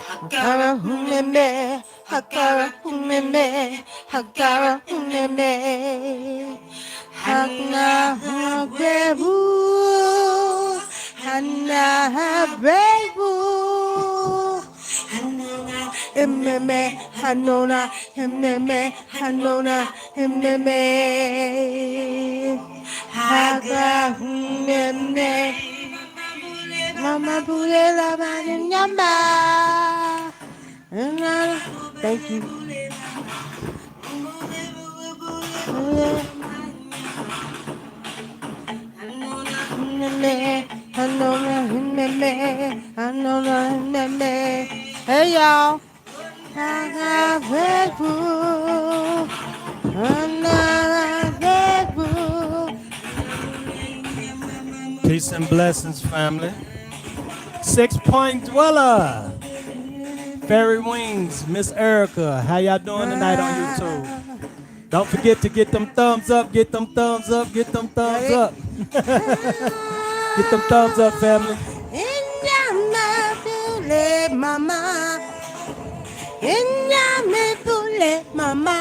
Hakara humeme, hakara humeme, hakara humeme, hana habrebu, hana habrebu, hemmeme, hanona, hemmeme, hanona, hemmeme, haga humeme. Mama bule la nyama. Thank you. Hey y'all. Peace and blessings, family. 6-point dweller. Fairy Wings, Miss Erica. How y'all doing tonight on YouTube? Don't forget to get them thumbs up, get them thumbs up, get them thumbs up. Get them thumbs up, family. Mama. Mama.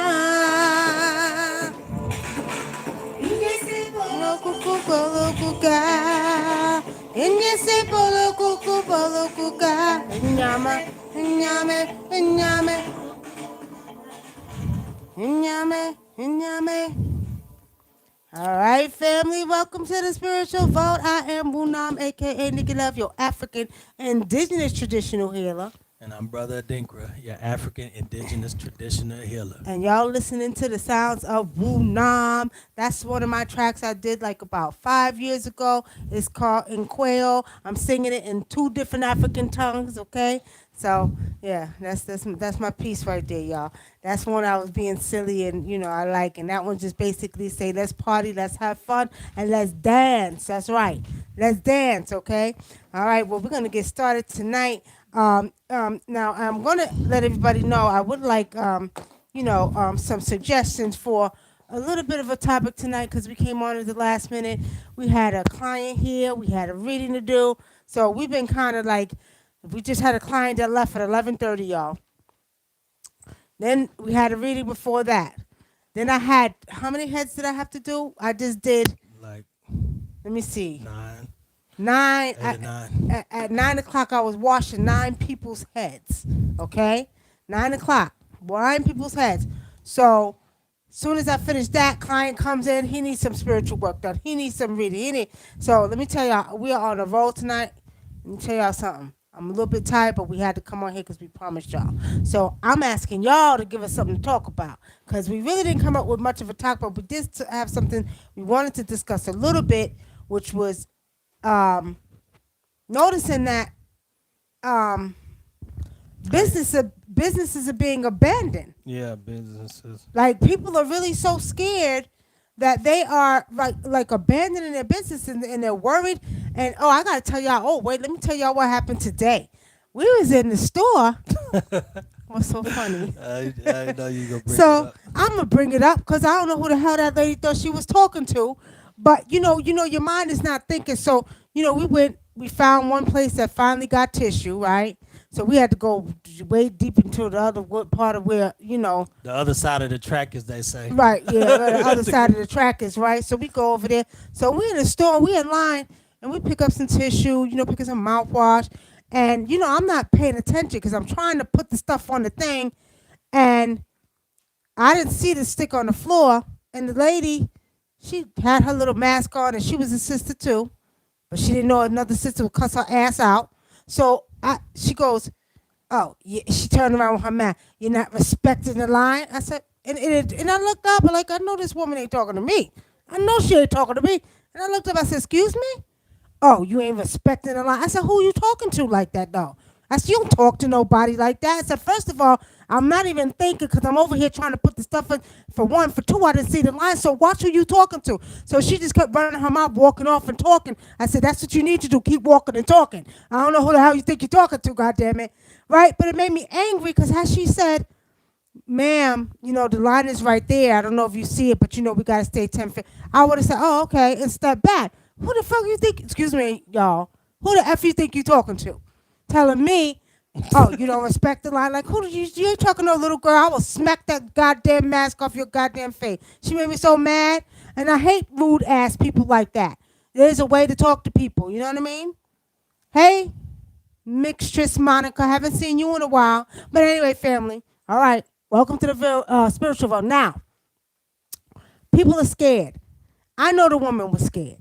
All right, family, welcome to the Spiritual Vote. I am Wunam, aka Nicky Love, your African indigenous traditional healer. And I'm Brother Adinkra, your African indigenous traditional healer. And y'all listening to the sounds of Wunam. That's one of my tracks I did like about 5 years ago. It's called In Quail. I'm singing it in 2 different African tongues, okay? So, yeah, that's my piece right there, y'all. That's one I was being silly and, I like. And that one just basically say, let's party, let's have fun, and let's dance. That's right. Let's dance, okay? All right, well, we're going to get started tonight. Now, I'm going to let everybody know I would like, some suggestions for a little bit of a topic tonight because we came on at the last minute. We had a client here. We had a reading to do. So we've been kind of like, we just had a client that left at 11:30, y'all. Then we had a reading before that. Then I had, how many heads did I have to do? I just did, like, let me see. 9. 9. 9. At 9 o'clock, I was washing 9 people's heads. Okay? 9 o'clock. 9 people's heads. So, as soon as I finish that, client comes in. He needs some spiritual work done. He needs some reading. So, let me tell y'all, we are on a roll tonight. Let me tell y'all something. I'm a little bit tired, but we had to come on here because we promised y'all. So, I'm asking y'all to give us something to talk about because we really didn't come up with much of a talk, but we did have something we wanted to discuss a little bit, which was noticing that businesses are being abandoned. Yeah, businesses. Like people are really so scared that they are like abandoning their business and they're worried. And I gotta tell y'all. Oh wait, let me tell y'all what happened today. We was in the store. What's so funny? I know you gonna bring it So up. I'm gonna bring it up because I don't know who the hell that lady thought she was talking to. But your mind is not thinking. So we found one place that finally got tissue, right? So we had to go way deep into the other part of where The other side of the track, as they say. right, yeah, where the other side of the track is, right? So we go over there. So we in the store, we in line, and we pick up some tissue, pick up some mouthwash, and I'm not paying attention because I'm trying to put the stuff on the thing, and I didn't see the stick on the floor, and the lady. She had her little mask on, and she was a sister too, but she didn't know another sister would cuss her ass out. So she goes, "Oh, yeah." She turned around with her mask. "You're not respecting the line." I said, and I looked up, like I know this woman ain't talking to me. I know she ain't talking to me. And I looked up. I said, "Excuse me? Oh, you ain't respecting the line." I said, "Who you talking to like that, though?" I said, "You don't talk to nobody like that." I said, "First of all, I'm not even thinking because I'm over here trying to put the stuff in. For one, for two, I didn't see the line. So watch who you talking to." So she just kept running her mouth, walking off and talking. I said, "That's what you need to do. Keep walking and talking. I don't know who the hell you think you're talking to, goddammit." Right? But it made me angry because as she said, "Ma'am, the line is right there. I don't know if you see it, but we got to stay 10 feet." I would have said, "Oh, okay," and step back. Who the fuck you think? Excuse me, y'all. Who the f you think you talking to? Telling me, oh, you don't respect the line. Like, who did you? You ain't talking to a little girl. I will smack that goddamn mask off your goddamn face. She made me so mad, and I hate rude ass people like that. There's a way to talk to people. You know what I mean? Hey, Mixtress Monica, haven't seen you in a while. But anyway, family. All right, welcome to the spiritual world. Now, people are scared. I know the woman was scared.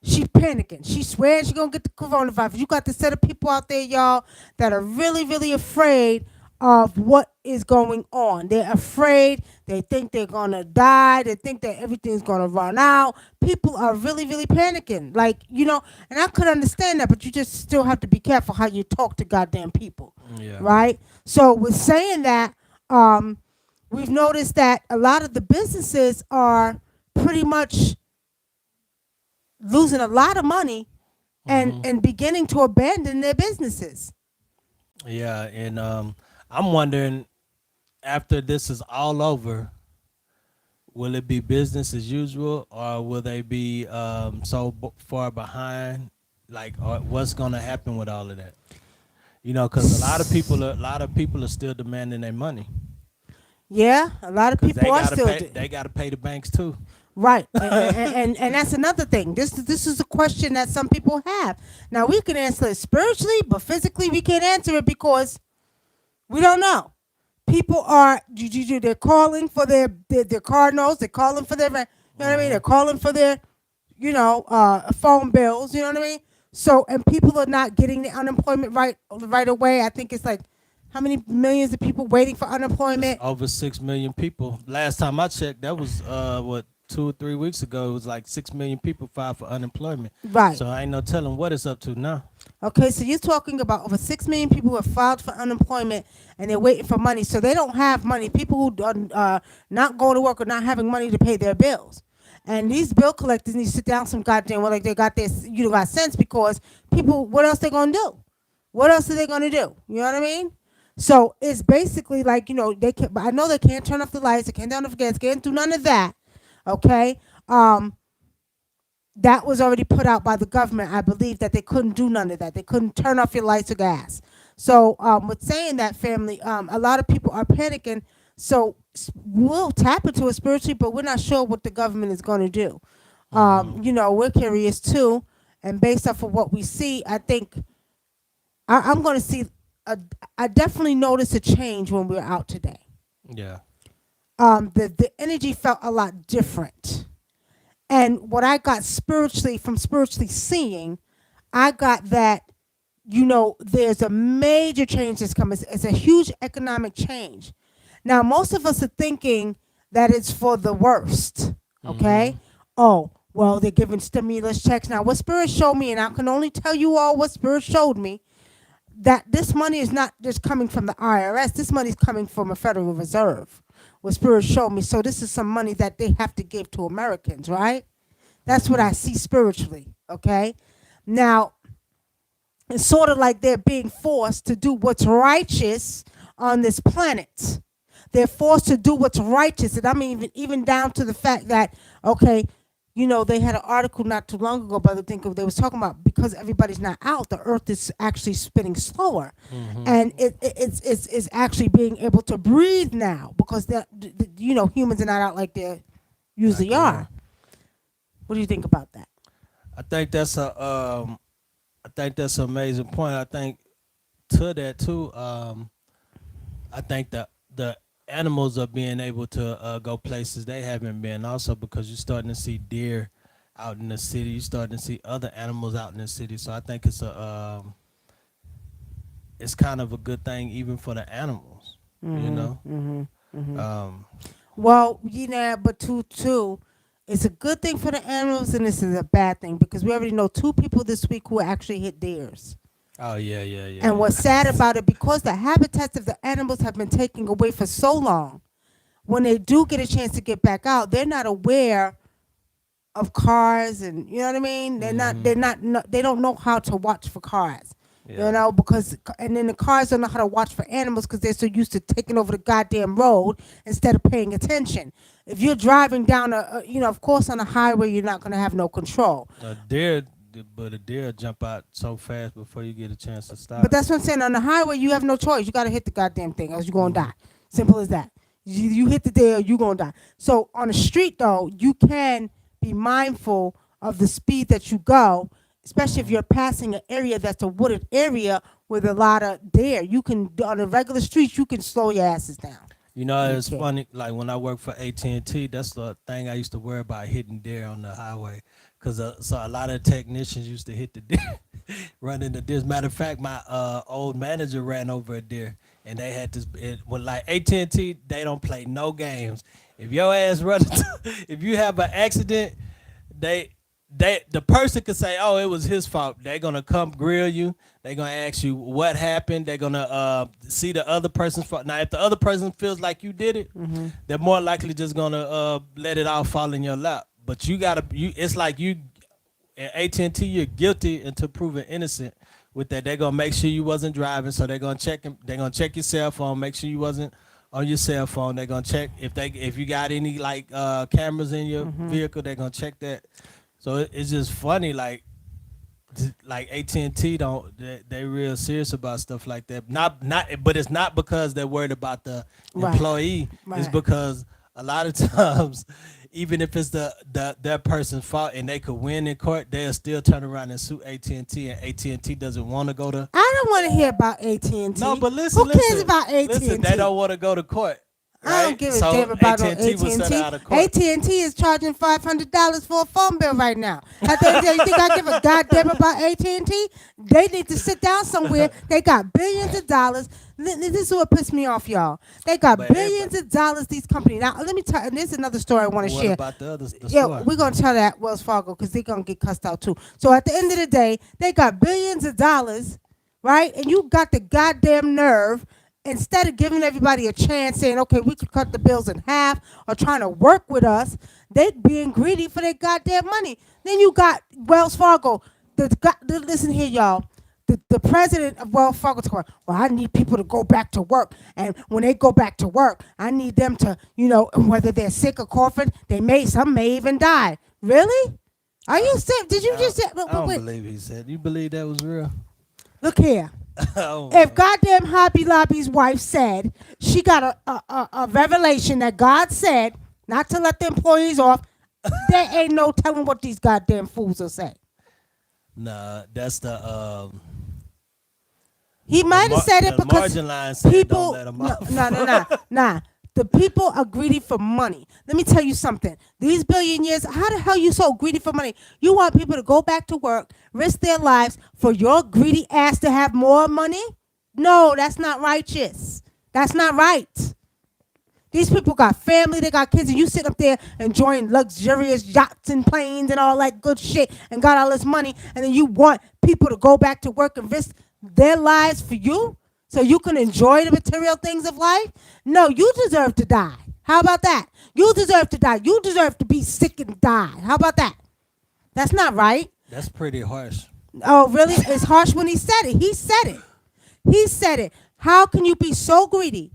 She's panicking. She swears she's gonna get the coronavirus. You got the set of people out there, y'all, that are really, really afraid of what is going on. They're afraid. They think they're gonna die. They think that everything's gonna run out. People are really, really panicking. Like, and I could understand that, but you just still have to be careful how you talk to goddamn people. Yeah. Right? So with saying that, we've noticed that a lot of the businesses are pretty much losing a lot of money and beginning to abandon their businesses. Yeah, and I'm wondering after this is all over, will it be business as usual, or will they be far behind? Like, what's gonna happen with all of that? Because a lot of people are still demanding their money. Yeah, a lot of 'Cause people are still they gotta pay the banks too. right, and that's another thing. This is a question that some people have. Now we can answer it spiritually, but physically we can't answer it because we don't know. People are they're calling for their car notes. They're calling for their what I mean. They're calling for their phone bills. You know what I mean. So and people are not getting the unemployment right away. I think it's like how many millions of people waiting for unemployment? Over 6 million people. Last time I checked, that was what 2 or 3 weeks ago. It was like 6 million people filed for unemployment. Right. So I ain't no telling what it's up to now. Okay, so you're talking about over 6 million people who have filed for unemployment and they're waiting for money. So they don't have money. People who are not going to work or not having money to pay their bills. And these bill collectors need to sit down some goddamn well, like they got this, got sense because people, what else they gonna do? What else are they gonna do? You know what I mean? So it's basically like they can. I know they can't turn off the lights. They can't turn off the gas. Can't do none of that. Okay. That was already put out by the government. I believe that they couldn't do none of that. They couldn't turn off your lights or gas. So with saying that, family, a lot of people are panicking. So we'll tap into it spiritually, but we're not sure what the government is going to do. We're curious too, and based off of what we see, I think I'm going to see. I definitely noticed a change when we were out today. Yeah. The energy felt a lot different. And what I got from spiritually seeing, I got that, there's a major change that's coming. It's a huge economic change. Now, most of us are thinking that it's for the worst, okay? Oh, well, they're giving stimulus checks. Now, what Spirit showed me, and I can only tell you all what Spirit showed me, that this money is not just coming from the IRS. This money is coming from a Federal Reserve. What Spirit showed me. So this is some money that they have to give to Americans, right? That's what I see spiritually, okay? Now, it's sort of like they're being forced to do what's righteous on this planet. They're forced to do what's righteous. And I mean, even down to the fact that, okay, they had an article not too long ago, Brother Dinka, they was talking about because everybody's not out, the earth is actually spinning slower. And it's actually being able to breathe now because, humans are not out like they usually are. What do you think about that? I think that's an amazing point. I think to that too. I think that the animals are being able to go places they haven't been. Also because you're starting to see deer out in the city. You're starting to see other animals out in the city. So I think it's kind of a good thing even for the animals. Well, but too, it's a good thing for the animals and this is a bad thing because we already know 2 people this week who actually hit deers. Oh yeah. And what's sad about it, because the habitats of the animals have been taken away for so long, when they do get a chance to get back out, they're not aware of cars and you know what I mean. They don't know how to watch for cars. Yeah. because and then the cars don't know how to watch for animals because they're so used to taking over the goddamn road instead of paying attention. If you're driving down of course on a highway you're not gonna have no control. A deer, but a deer jump out so fast before you get a chance to But stop. that's what I'm saying. On the highway, you have no choice. You got to hit the goddamn thing, else you're going to Hmm. die. Simple as that. You hit the deer, you're going to die. So on the street, though, you can be mindful of the speed that you go, especially if Hmm. you're passing an area that's a wooded area with a lot of deer. You can, on the regular streets, you can slow your asses down. You know, You it's can. funny. Like when I worked for AT&T, that's the thing I used to worry about hitting deer on the highway, cause so a lot of technicians used to hit the deer, running the deer. Matter of fact, my old manager ran over a deer, and they had this. When like AT&T, they don't play no games. If your ass run, if you have an accident, they the person could say, "Oh, it was his fault." They're gonna come grill you. They're gonna ask you what happened. They're gonna see the other person's fault. Now, if the other person feels like you did it, they're more likely just gonna let it all fall in your lap. But you gotta, it's like you at AT&T, you're guilty until proven innocent. With that, they're gonna make sure you wasn't driving, so they're gonna check him. They're gonna check your cell phone, make sure you wasn't on your cell phone. They're gonna check if you got any like cameras in your vehicle. They're gonna check that. So it's just funny, like AT&T don't they real serious about stuff like that. But it's not because they're worried about the Right. employee. It's Right. because a lot of times, even if it's that person's fault and they could win in court, they'll still turn around and sue AT&T, and AT&T doesn't want to go to. I don't want to hear about AT&T. No, but listen, Who cares listen, about AT&T? listen. They don't want to go to court, I don't right? give a So damn about no AT&T was set out of court. AT&T is charging $500 for a phone bill right now. At the end of the day, you think I give a goddamn about AT&T? They need to sit down somewhere. They got billions of dollars. This is what pissed me off, y'all. They got But billions of dollars. These companies. Now let me tell. And this is another story I want to What share. about the others? The Yeah, store? we're gonna tell that Wells Fargo because they're gonna get cussed out too. So at the end of the day, they got billions of dollars, right? And you got the goddamn nerve, instead of giving everybody a chance, saying, okay, we could cut the bills in half, or trying to work with us, they being greedy for their goddamn money. Then you got Wells Fargo. Listen here, y'all. The president of Wells Fargo is going, well, I need people to go back to work. And when they go back to work, I need them to, whether they're sick or coughing, some may even die. Really? Are you sick? Did you just say, I don't wait, believe he said. You believe that was real? look here. Oh, If goddamn Hobby Lobby's wife said she got a revelation that God said not to let the employees off, there ain't no telling what these goddamn fools will say. nah, that's the He might have said it the because margin line said people, don't let them no, off. nah. The people are greedy for money. Let me tell you something. These billionaires, how the hell you so greedy for money? You want people to go back to work, risk their lives for your greedy ass to have more money? No, that's not righteous. That's not right. These people got family, they got kids, and you sit up there enjoying luxurious yachts and planes and all that good shit and got all this money, and then you want people to go back to work and risk their lives for you so you can enjoy the material things of life? No, you deserve to die. How about that? You deserve to die. You deserve to be sick and die. How about that? That's not right. That's pretty harsh. Oh, really? It's harsh when he said it. He said it. He said it. How can you be so greedy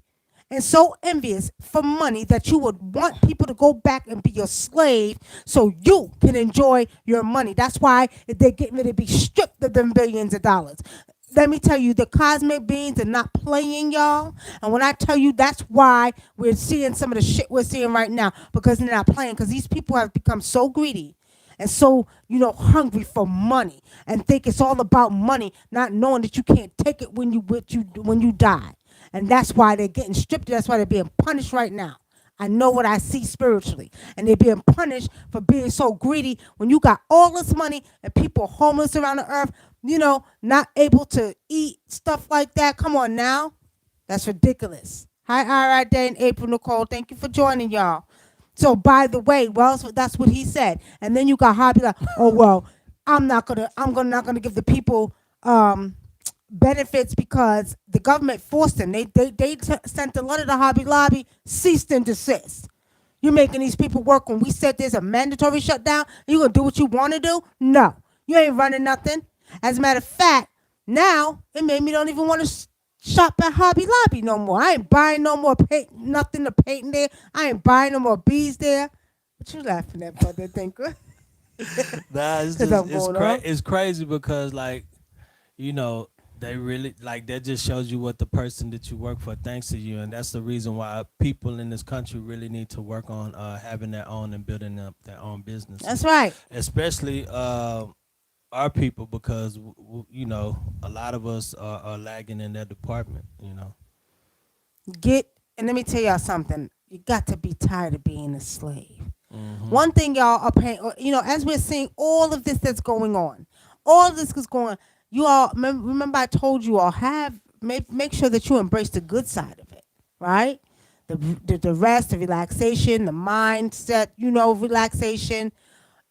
and so envious for money that you would want people to go back and be your slave so you can enjoy your money? That's why they're getting ready to be stripped of them billions of dollars. Let me tell you, the cosmic beings are not playing, y'all. And when I tell you, that's why we're seeing some of the shit we're seeing right now, because they're not playing, because these people have become so greedy and so, hungry for money and think it's all about money, not knowing that you can't take it when you die. And that's why they're getting stripped. That's why they're being punished right now. I know what I see spiritually. And they're being punished for being so greedy when you got all this money and people homeless around the earth, not able to eat, stuff like that. Come on now. That's ridiculous. Hi, all right, Day and April Nicole. Thank you for joining, y'all. So, by the way, well, that's what he said. And then you got Hobby like, oh well, I'm not gonna give the people benefits because the government forced them. They sent a letter to Hobby Lobby, cease and desist. You're making these people work when we said there's a mandatory shutdown. You gonna do what you want to do? No, you ain't running nothing. As a matter of fact, Now it made me don't even want to shop at Hobby Lobby no more. I ain't buying no more paint, nothing to paint in there. I ain't buying no more bees there. What you laughing at, brother? Thinker? Nah, it's Because just I'm going on. it's crazy because like you know they really like that just shows you what the person that you work for thinks of you, and that's the reason why people in this country really need to work on having their own and building up their own That's businesses, right. especially our people because you know a lot of us are lagging in that department. You know. Get and let me tell y'all something. You got to be tired of being a slave. Hmm. One thing y'all are paying, as we're seeing all of this that's going on, all of this is going on. You all remember I told you all make sure that you embrace the good side of it, right? The rest, the relaxation, the mindset, relaxation.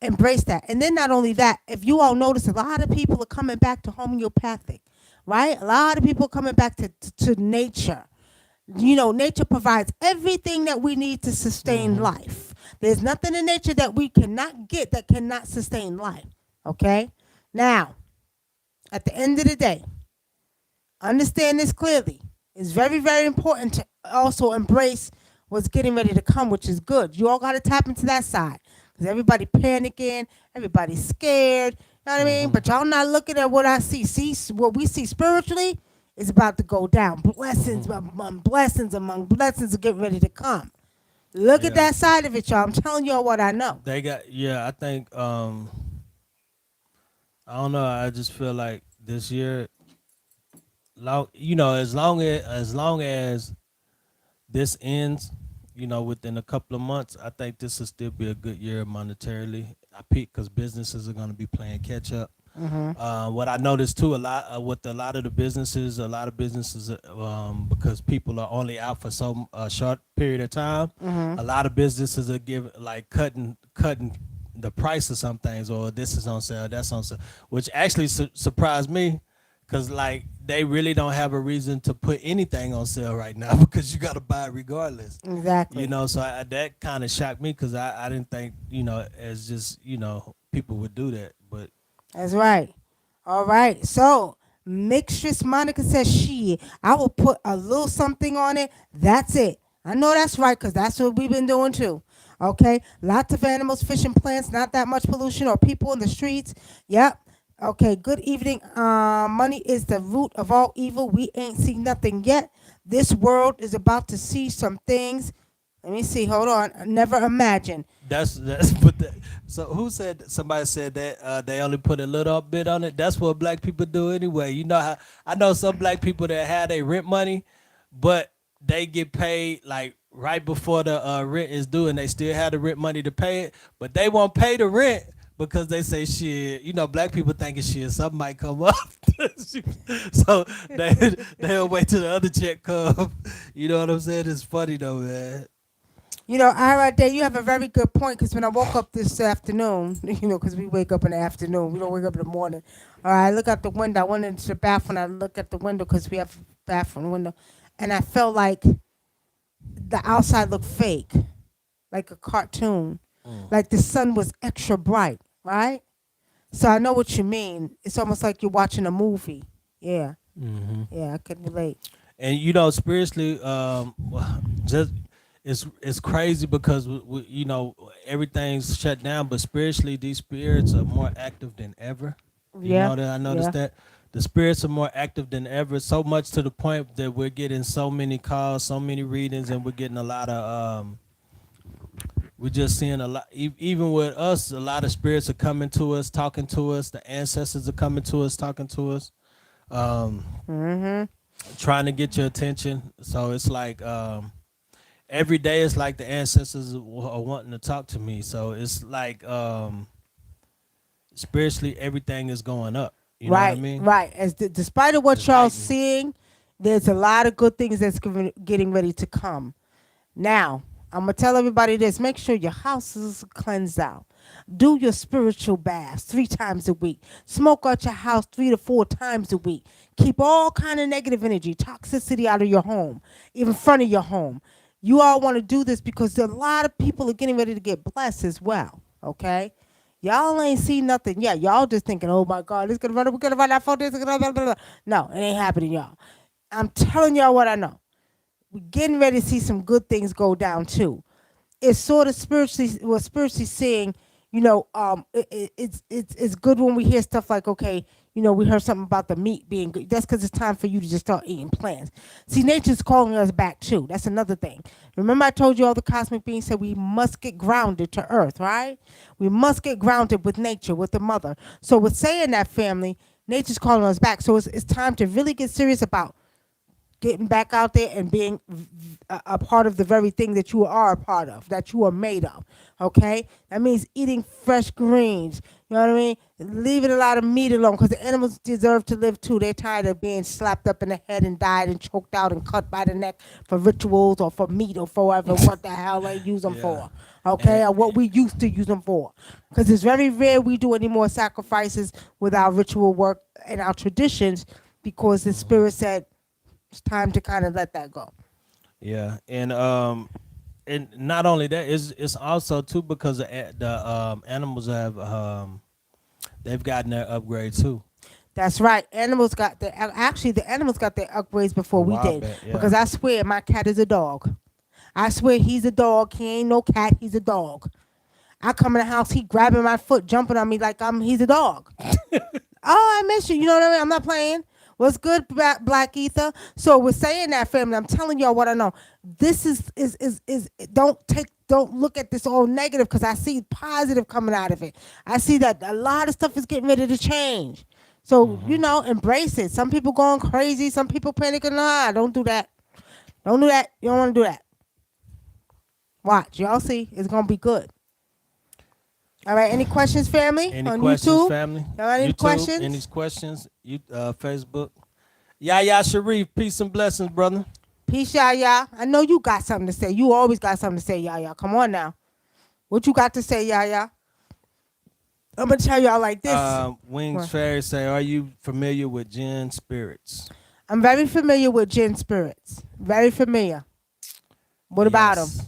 Embrace that. And then not only that, if you all notice, a lot of people are coming back to homeopathic, right? A lot of people are coming back to nature. Nature provides everything that we need to sustain Hmm. life. There's nothing in nature that we cannot get that cannot sustain life. Okay? Now, at the end of the day, understand this clearly. It's very, very important to also embrace what's getting ready to come, which is good. You all got to tap into that side because everybody panicking, everybody's scared. You know what I mean? Hmm. But y'all not looking at what I see. See what we see spiritually is about to go down. Blessings Hmm. among blessings among blessings are getting ready to come. Look at Yeah, that side of it, y'all. I'm telling y'all what I know. they got. Yeah, I think. I don't know. I just feel like this year, as long as this ends, within a couple of months, I think this will still be a good year monetarily. I peak because businesses are going to be playing catch up. Mm-hmm. What I noticed too, a lot with a lot of businesses, because people are only out for so a short period of time. Mm-hmm. A lot of businesses are giving like cutting the price of some things, or this is on sale, that's on sale, which actually surprised me, because like they really don't have a reason to put anything on sale right now because you got to buy it regardless. Exactly. So that kind of shocked me because I didn't think as just people would do that, but. That's right. All right. So, Mistress Monica says I will put a little something on it. That's it. I know that's right because that's what we've been doing too. Okay. Lots of animals, fish, and plants, not that much pollution or people in the streets. Yep. Okay. Good evening. Money is the root of all evil. We ain't seen nothing yet. This world is about to see some things. Let me see. Hold on. Never imagine. That's but so who said somebody said that they only put a little bit on it. That's what black people do anyway. You know how I know some black people that have their rent money, but they get paid like right before the rent is due, and they still have the rent money to pay it, but they won't pay the rent because they say shit. Black people thinking shit something might come up, so they'll wait till the other check come. You know what I'm saying? It's funny though, man. I right there, you have a very good point because when I woke up this afternoon, because we wake up in the afternoon, we don't wake up in the morning. All right, I look out the window. I went into the bathroom. I look at the window because we have a bathroom window, and I felt like the outside looked fake, like a cartoon, Mm. like the sun was extra bright, right? So I know what you mean. It's almost like you're watching a movie. Yeah, Hmm. yeah, I can relate. And spiritually, just it's crazy because everything's shut down, but spiritually these spirits are more active than ever. You Yeah, know that I yeah. noticed that the spirits are more active than ever, so much to the point that we're getting so many calls, so many readings, and we're getting a lot of we're just seeing a lot. Even with us, a lot of spirits are coming to us, talking to us. The ancestors are coming to us, talking to us. Um, Mhm. Trying to get your attention. So it's like every day it's like the ancestors are wanting to talk to me. So it's like spiritually everything is going up. You know what I Right, mean? right. Despite of what It's y'all heightened. seeing, there's a lot of good things that's getting ready to come. Now, I'm gonna tell everybody this: make sure your house is cleansed out. Do your spiritual baths 3 times a week. Smoke out your house 3 to 4 times a week. Keep all kind of negative energy, toxicity out of your home, even front of your home. You all want to do this because a lot of people are getting ready to get blessed as well. Okay, Y'all ain't see nothing yet. Y'all just thinking, oh my God, we're gonna run out for this. Blah, blah, blah. No, it ain't happening, y'all. I'm telling y'all what I know. We're getting ready to see some good things go down too. It's sort of spiritually, well, spiritually seeing, it's good when we hear stuff like, okay, we heard something about the meat being good. That's because it's time for you to just start eating plants. See, nature's calling us back too. That's another thing. Remember, I told you all the cosmic beings said we must get grounded to earth, right? We must get grounded with nature, with the mother. So with saying that, family, nature's calling us back. So it's time to really get serious about getting back out there and being a part of the very thing that you are a part of, that you are made of. Okay? That means eating fresh greens. You know what I mean? Leaving a lot of meat alone because the animals deserve to live too. They're tired of being slapped up in the head and died and choked out and cut by the neck for rituals or for meat or for whatever, what the hell they use them for. Okay? Or what we used to use them for. Because it's very rare we do any more sacrifices with our ritual work and our traditions because the spirit said, it's time to kind of let that go. Yeah, and not only that, it's also too because the animals have they've gotten their upgrade too. That's right. The animals got their upgrades before A we while did. back, yeah. Because I swear my cat is a dog. I swear he's a dog. He ain't no cat. He's a dog. I come in the house, he grabbing my foot, jumping on me like he's a dog. Oh, I miss you. You know what I mean? I'm not playing. What's good, Black Ether? So we're saying that, family. I'm telling y'all what I know. This is don't look at this all negative because I see positive coming out of it. I see that a lot of stuff is getting ready to change. So embrace it. Some people going crazy. Some people panicking. Nah, don't do that. Don't do that. You don't want to do that. Watch, y'all see, it's gonna be good. All right. Any questions, family? Any on questions, YouTube? family? Y'all got any YouTube, questions? any questions? You Facebook. Yaya Sharif, peace and blessings, brother. Peace, Yaya. I know you got something to say. You always got something to say, Yaya. Come on now. What you got to say, Yaya? I'm gonna tell y'all like this. Wings What? Fairy say, are you familiar with Jinn spirits? I'm very familiar with jinn spirits. Very familiar. What about them? Yes.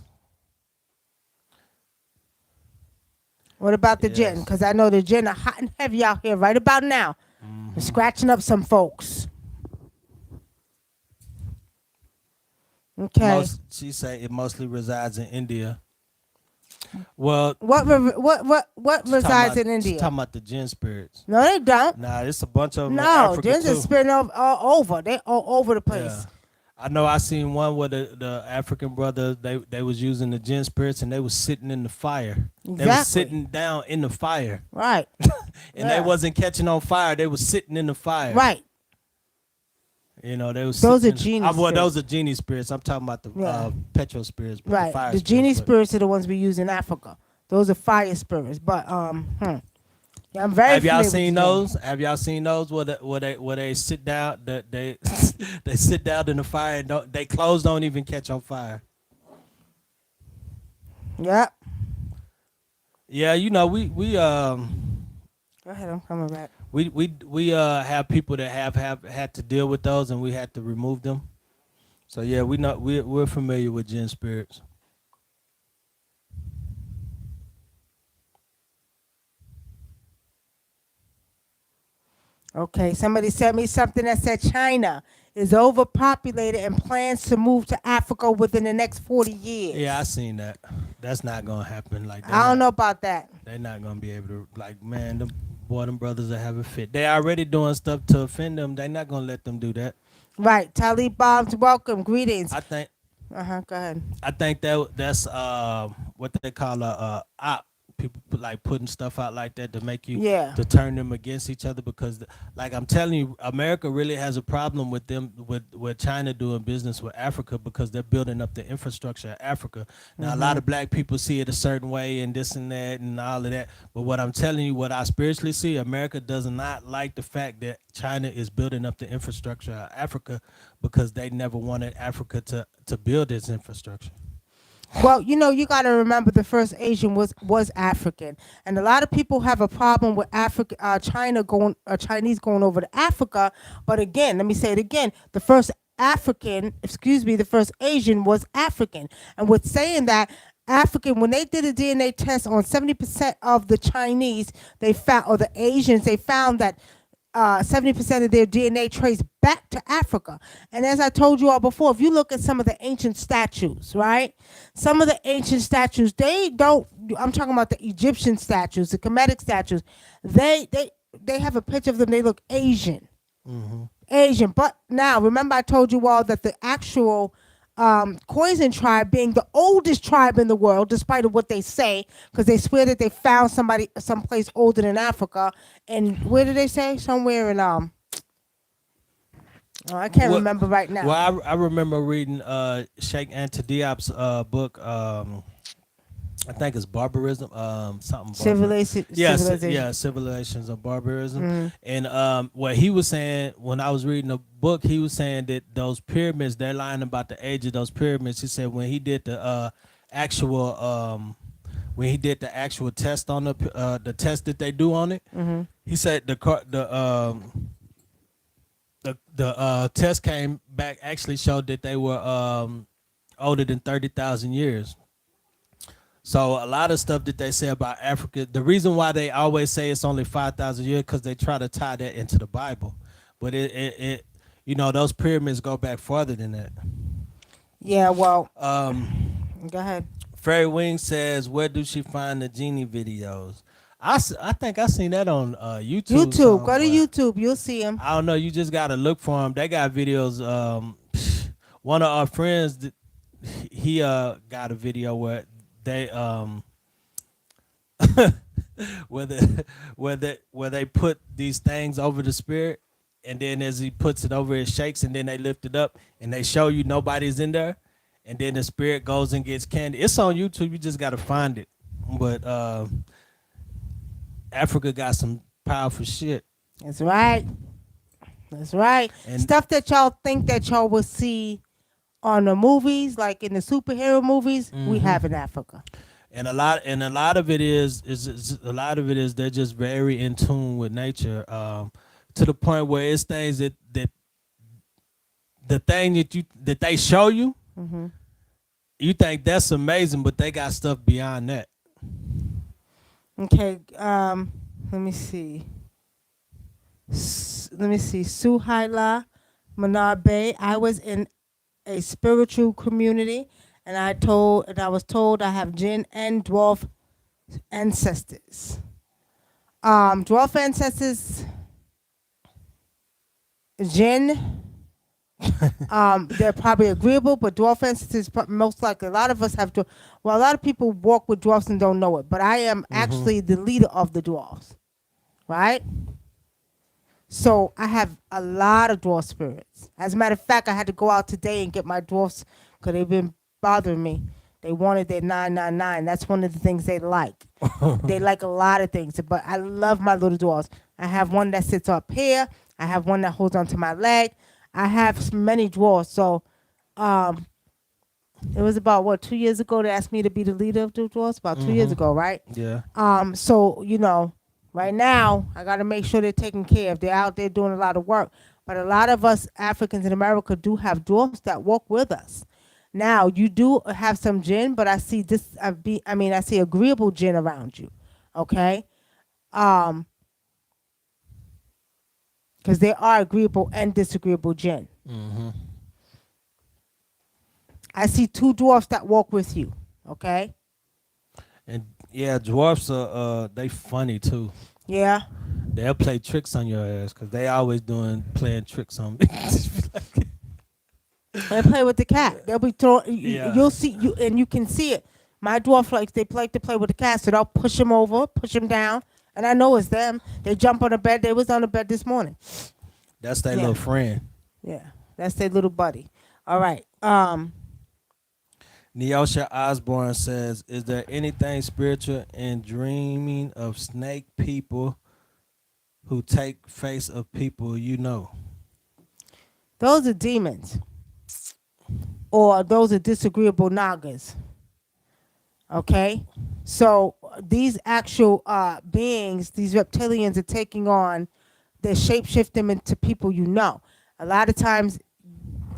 What about the Yes. jinn? Because I know the jinn are hot and heavy out here right about now. They're scratching up some folks. Okay. She say it mostly resides in India. Well, What resides in she's India? talking about the Jinn spirits. No, they don't. Nah, it's a bunch of them in No, Africa jinns are too. spreading all over. They all over the place. Yeah. I know I seen one where the African brothers they was using the Jinn spirits and they was sitting in the fire. They was Exactly. sitting down in the fire. Right. And they Yeah. wasn't catching on fire. They was sitting in the fire. Right. You know, they was Those sitting are genie well, spirits. those are genie spirits. I'm talking about the Yeah. petrol spirits, but Right. the fire The genie but- spirits are the ones we use in Africa. Those are fire spirits. But yeah, I'm very Have y'all familiar with seen the those? Have y'all seen those where they sit down? They they sit down in the fire and they clothes don't even catch on fire. jinn. Yep. Yeah, you know we Go ahead. I'm coming back. we have people that have had to deal with those and we had to remove them. So yeah, we're familiar with Jinn spirits. Okay. Somebody sent me something that said China is overpopulated and plans to move to Africa within the next 40 years. Yeah, I seen that. That's not gonna happen. Like I don't know about that. They're not gonna be able to. Like man, them brothers are having fit. They already doing stuff to offend them. They're not gonna let them do that. Right. Talib Bombs, welcome. Greetings. I think. Go ahead. I think that's what they call a op. People putting stuff out like that to make you to turn them against each other because like I'm telling you, America really has a problem with them with China doing business with Africa because they're building up the infrastructure of Africa. Now a lot of black people see it a certain way and this and that and all of that. But what I'm telling you, what I spiritually see, America does not like the fact that China is building up the infrastructure of Africa because they never wanted Africa to build its infrastructure. Well, you got to remember the first Asian was African, and a lot of people have a problem with Chinese going over to Africa. But again, let me say it again: the first Asian was African, and with saying that, African, when they did a DNA test on 70% of the Chinese, they found, or the Asians, they found that 70% of their DNA traced back to Africa. And as I told you all before, if you look at some of the ancient statues, right? Some of the ancient statues, they don't, I'm talking about the Egyptian statues, the Kemetic statues, they have a picture of them, they look Asian. Asian. But now, remember I told you all that the actual Khoisan tribe, being the oldest tribe in the world, despite of what they say, because they swear that they found somebody someplace older than Africa. And where did they say? Somewhere in oh, I can't Well, remember right now. well, I remember reading Sheikh Anta Diop's book. I think it's barbarism. Something. Civilization. Yes, Civilization. yeah, civilizations of barbarism. And what he was saying when I was reading the book, he was saying that those pyramids, they're lying about the age of those pyramids. He said when he did the actual test on the test that they do on it, he said the test came back actually showed that they were older than 30,000 years. So a lot of stuff that they say about Africa, the reason why they always say it's only 5,000 years because they try to tie that into the Bible, but it those pyramids go back farther than that. Yeah, well, go ahead. Fairy Wing says, where do she find the genie videos? I think I seen that on YouTube. YouTube. Go to YouTube. You'll see them. I don't know. You just gotta look for them. They got videos. One of our friends, he got a video where they where they put these things over the spirit, and then as he puts it over, it shakes, and then they lift it up, and they show you nobody's in there, and then the spirit goes and gets candy. It's on YouTube. You just gotta find it. But Africa got some powerful shit. That's right. That's right. And Stuff that y'all think that y'all will see on the movies, like in the superhero movies, we have in Africa. And a lot of it is they're just very in tune with nature, to the point where it's things that the thing that they show you, you think that's amazing, but they got stuff beyond that. Okay, let me see. Suhaila Manabe. I was in a spiritual community, and I was told I have jinn and dwarf ancestors. Dwarf ancestors, jinn. They're probably agreeable, but dwarf ancestors most likely. A lot of us have to. Well, a lot of people walk with dwarfs and don't know it, but I am actually the leader of the dwarfs, right? So I have a lot of dwarf spirits. As a matter of fact, I had to go out today and get my dwarfs because they've been bothering me. They wanted their 999. That's one of the things they like. They like a lot of things, but I love my little dwarfs. I have one that sits up here. I have one that holds onto my leg. I have many dwarfs. So it was about, 2 years ago they asked me to be the leader of the dwarfs? About 2 years ago, right? Yeah. So, right now, I got to make sure they're taken care of. They're out there doing a lot of work. But a lot of us Africans in America do have dwarfs that walk with us. Now, you do have some jinn, but I see I see agreeable jinn around you. Okay? Because there are agreeable and disagreeable jinn. I see 2 dwarfs that walk with you. Okay? And yeah, dwarfs are they funny too. Yeah. They'll play tricks on your ass because they always playing tricks on me. They play with the cat. They'll be throwing. Yeah. You'll see you, and you can see it. My dwarf they like to play with the cat, so they'll push him over, push him down, and I know it's them. They jump on the bed. They was on the bed this morning. That's their little friend. Yeah, that's their little buddy. All right. Neosha Osborne says, is there anything spiritual in dreaming of snake people who take face of people you know? Those are demons. Or those are disagreeable nagas. Okay? So these actual beings, these reptilians are taking on, they shape-shift them into people you know. A lot of times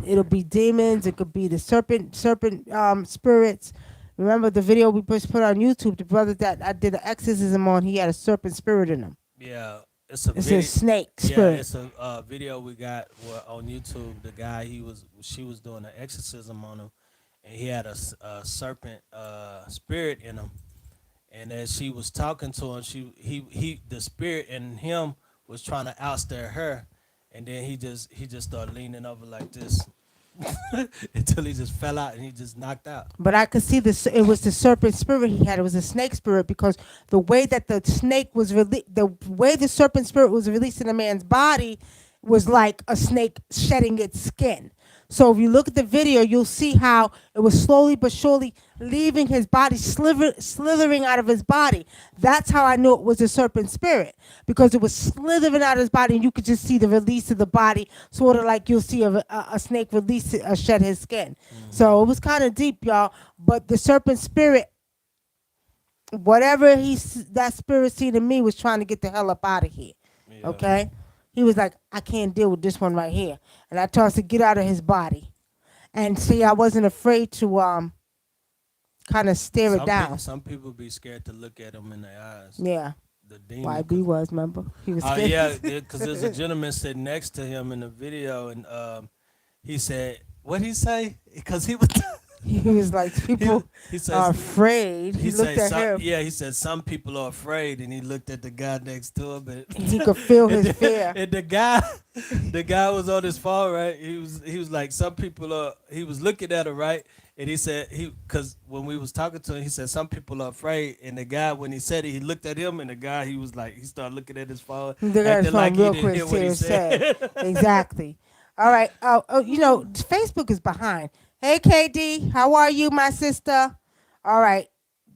it'll be demons, it could be the serpent spirits, Remember the video we put on YouTube? The brother that I did an exorcism on, he had a serpent spirit in him. Yeah, it's a It's a video. snake Yeah, spirit. it's a video we got on YouTube. The guy she was doing an exorcism on him, and he had a serpent spirit in him. And as she was talking to him, he the spirit in him was trying to outstare her, and then he just started leaning over like this until he just fell out and he just knocked out. But I could see this. It was the serpent spirit he had. It was a snake spirit because the way that the snake was the way the serpent spirit was released in a man's body was like a snake shedding its skin. So if you look at the video, you'll see how it was slowly but surely leaving his body, slithering out of his body. That's how I knew it was a serpent spirit, because it was slithering out of his body, and you could just see the release of the body, sort of like you'll see a snake release shed his skin. So it was kind of deep, y'all. But the serpent spirit, whatever that spirit seen in me, was trying to get the hell up out of here. Yeah. Okay. He was like, I can't deal with this one right here. And I told him to get out of his body. And see, I wasn't afraid to kind of stare it down. Some people be scared to look at him in the eyes. Yeah. The demon. YB was, remember? He was Oh scared. yeah, because there's a gentleman sitting next to him in the video, and he said, "What he say?" Because he was. He was like, people he says, are afraid. He looked at him. Yeah, he said some people are afraid, and he looked at the guy next to him, and He could feel his fear. And the guy was on his phone, right? He was like, some people are. He was looking at her, right? And he said because when we was talking to him, he said some people are afraid. And the guy, when he said it, he looked at him, and the guy, he was like, he started looking at his phone, The guy's acting phone like he real didn't quick, hear what he said. Exactly. All right. You know, Facebook is behind. Hey, KD, how are you, my sister? All right.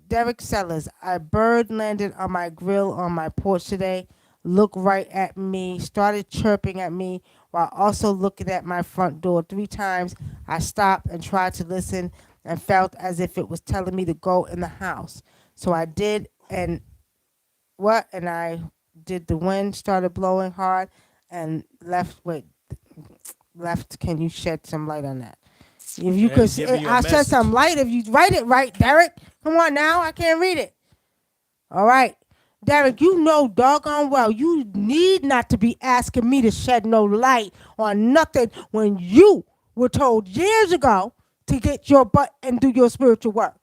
Derek Sellers, a bird landed on my grill on my porch today, looked right at me, started chirping at me while also looking at my front door 3 times. I stopped and tried to listen and felt as if it was telling me to go in the house. So I did, and I did. The wind started blowing hard and left. Can you shed some light on that? If you could, I'll shed some light if you write it right, Derek. Come on now, I can't read it. All right, Derek, you know doggone well you need not to be asking me to shed no light on nothing when you were told years ago to get your butt and do your spiritual work.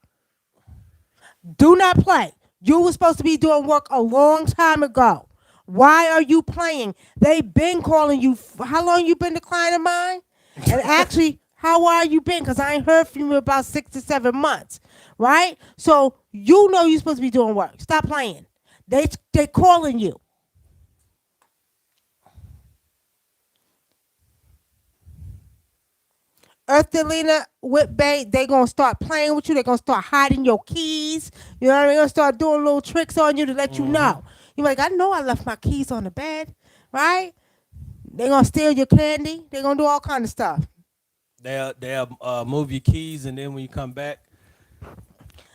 Do not play. You were supposed to be doing work a long time ago. Why are you playing? They've been calling you. How long you been the client of mine? And actually, how are you been? Because I ain't heard from you in about 6 to 7 months, right? So you know you're supposed to be doing work. Stop playing. They calling you. Earthelina, Whitbay, they going to start playing with you. They're going to start hiding your keys. You know what I mean? They're going to start doing little tricks on you to let you know. You're like, I know I left my keys on the bed, right? They're going to steal your candy. They're going to do all kind of stuff. They'll move your keys, and then when you come back,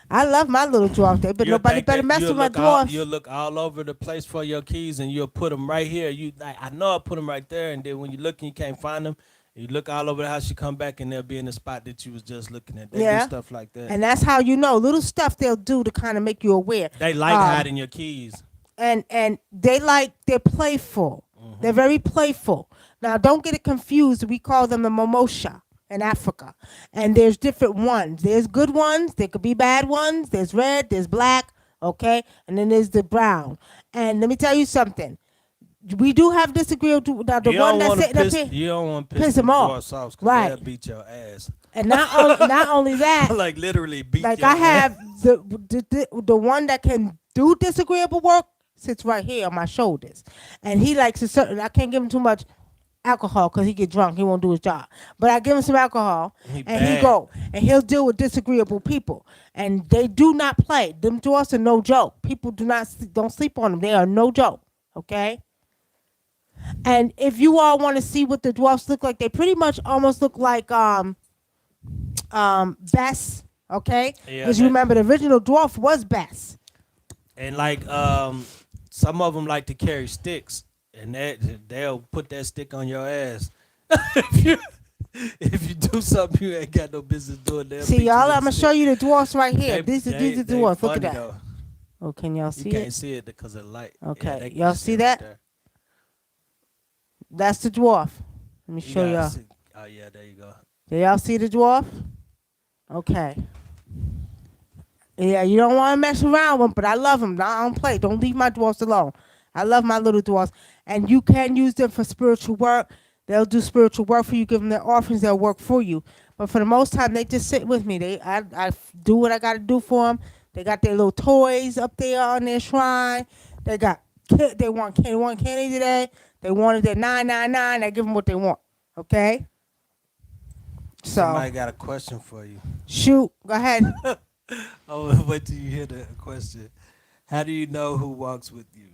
I love my little dwarf there, but nobody better mess with my dwarfs. You'll look all over the place for your keys, and you'll put them right here. I know I put them right there, and then when you look and you can't find them, you look all over the house, you come back, and they'll be in the spot that you was just looking at. They do stuff like that. And that's how you know. Little stuff they'll do to kind of make you aware. They like hiding your keys. And they're playful. Mm-hmm. They're very playful. Now, don't get it confused. We call them the momosha in Africa. And there's different ones. There's good ones. There could be bad ones. There's red. There's black. Okay? And then there's the brown. And let me tell you something. We do have disagreeable. Now, the one that's sitting up here. You don't want to piss them off. Right. They'll beat your ass. And not only that. Like literally beat like your I ass. have the one that can do disagreeable work sits right here on my shoulders. And he likes a certain, I can't give him too much alcohol because he get drunk. He won't do his job. But I give him some alcohol he go. And he'll deal with disagreeable people. And they do not play. Them dwarfs are no joke. People don't sleep on them. They are no joke. Okay? And if you all want to see what the dwarfs look like, they pretty much almost look like Bess. Okay? Because you remember the original dwarf was Bess. And like some of them like to carry sticks, and they'll put that stick on your ass. if you do something you ain't got no business doing, they'll See, beat you y'all, with I'm a gonna show stick. you the dwarfs right here. They These are they dwarfs. Look at funny that. though. Oh, can y'all You see can't it? see it because of light. Yeah, Okay, you y'all see see it right that? there. That's the dwarf. Let me You show gotta y'all. see. Oh yeah, there you go. Do y'all see the dwarf? Okay. Yeah, you don't want to mess around with them, but I love them. I don't play. Don't leave my dwarfs alone. I love my little dwarfs. And you can use them for spiritual work. They'll do spiritual work for you. Give them their offerings. They'll work for you. But for the most time, they just sit with me. I do what I got to do for them. They got their little toys up there on their shrine. They got they want candy today. They wanted their 999. I give them what they want. Okay. So Somebody got a question for you. shoot. Go ahead. Oh, wait till you hear the question. How do you know who walks with you?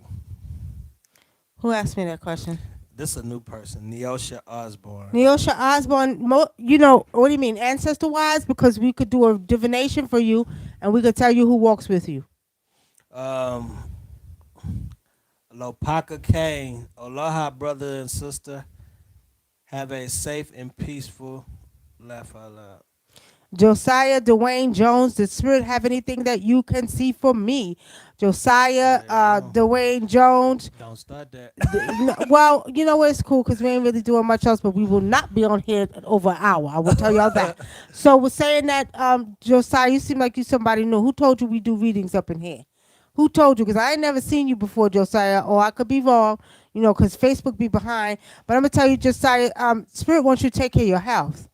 Who asked me that question? This is a new person, Neosha Osborne. Neosha Osborne, what do you mean, ancestor wise? Because we could do a divination for you and we could tell you who walks with you. Um, Lopaka Kane, aloha, brother and sister. Have a safe and peaceful laugh out loud. Josiah Dwayne Jones, the spirit have anything that you can see for me? Josiah There you go. Dwayne Jones. Don't start that. Well, you know what? It's cool because we ain't really doing much else, but we will not be on here over an hour. I will tell y'all that. So we're saying that, Josiah, you seem like you somebody new. Who told you we do readings up in here? Who told you? Because I ain't never seen you before, Josiah, or I could be wrong, because Facebook be behind. But I'm going to tell you, Josiah, Spirit wants you to take care of your health.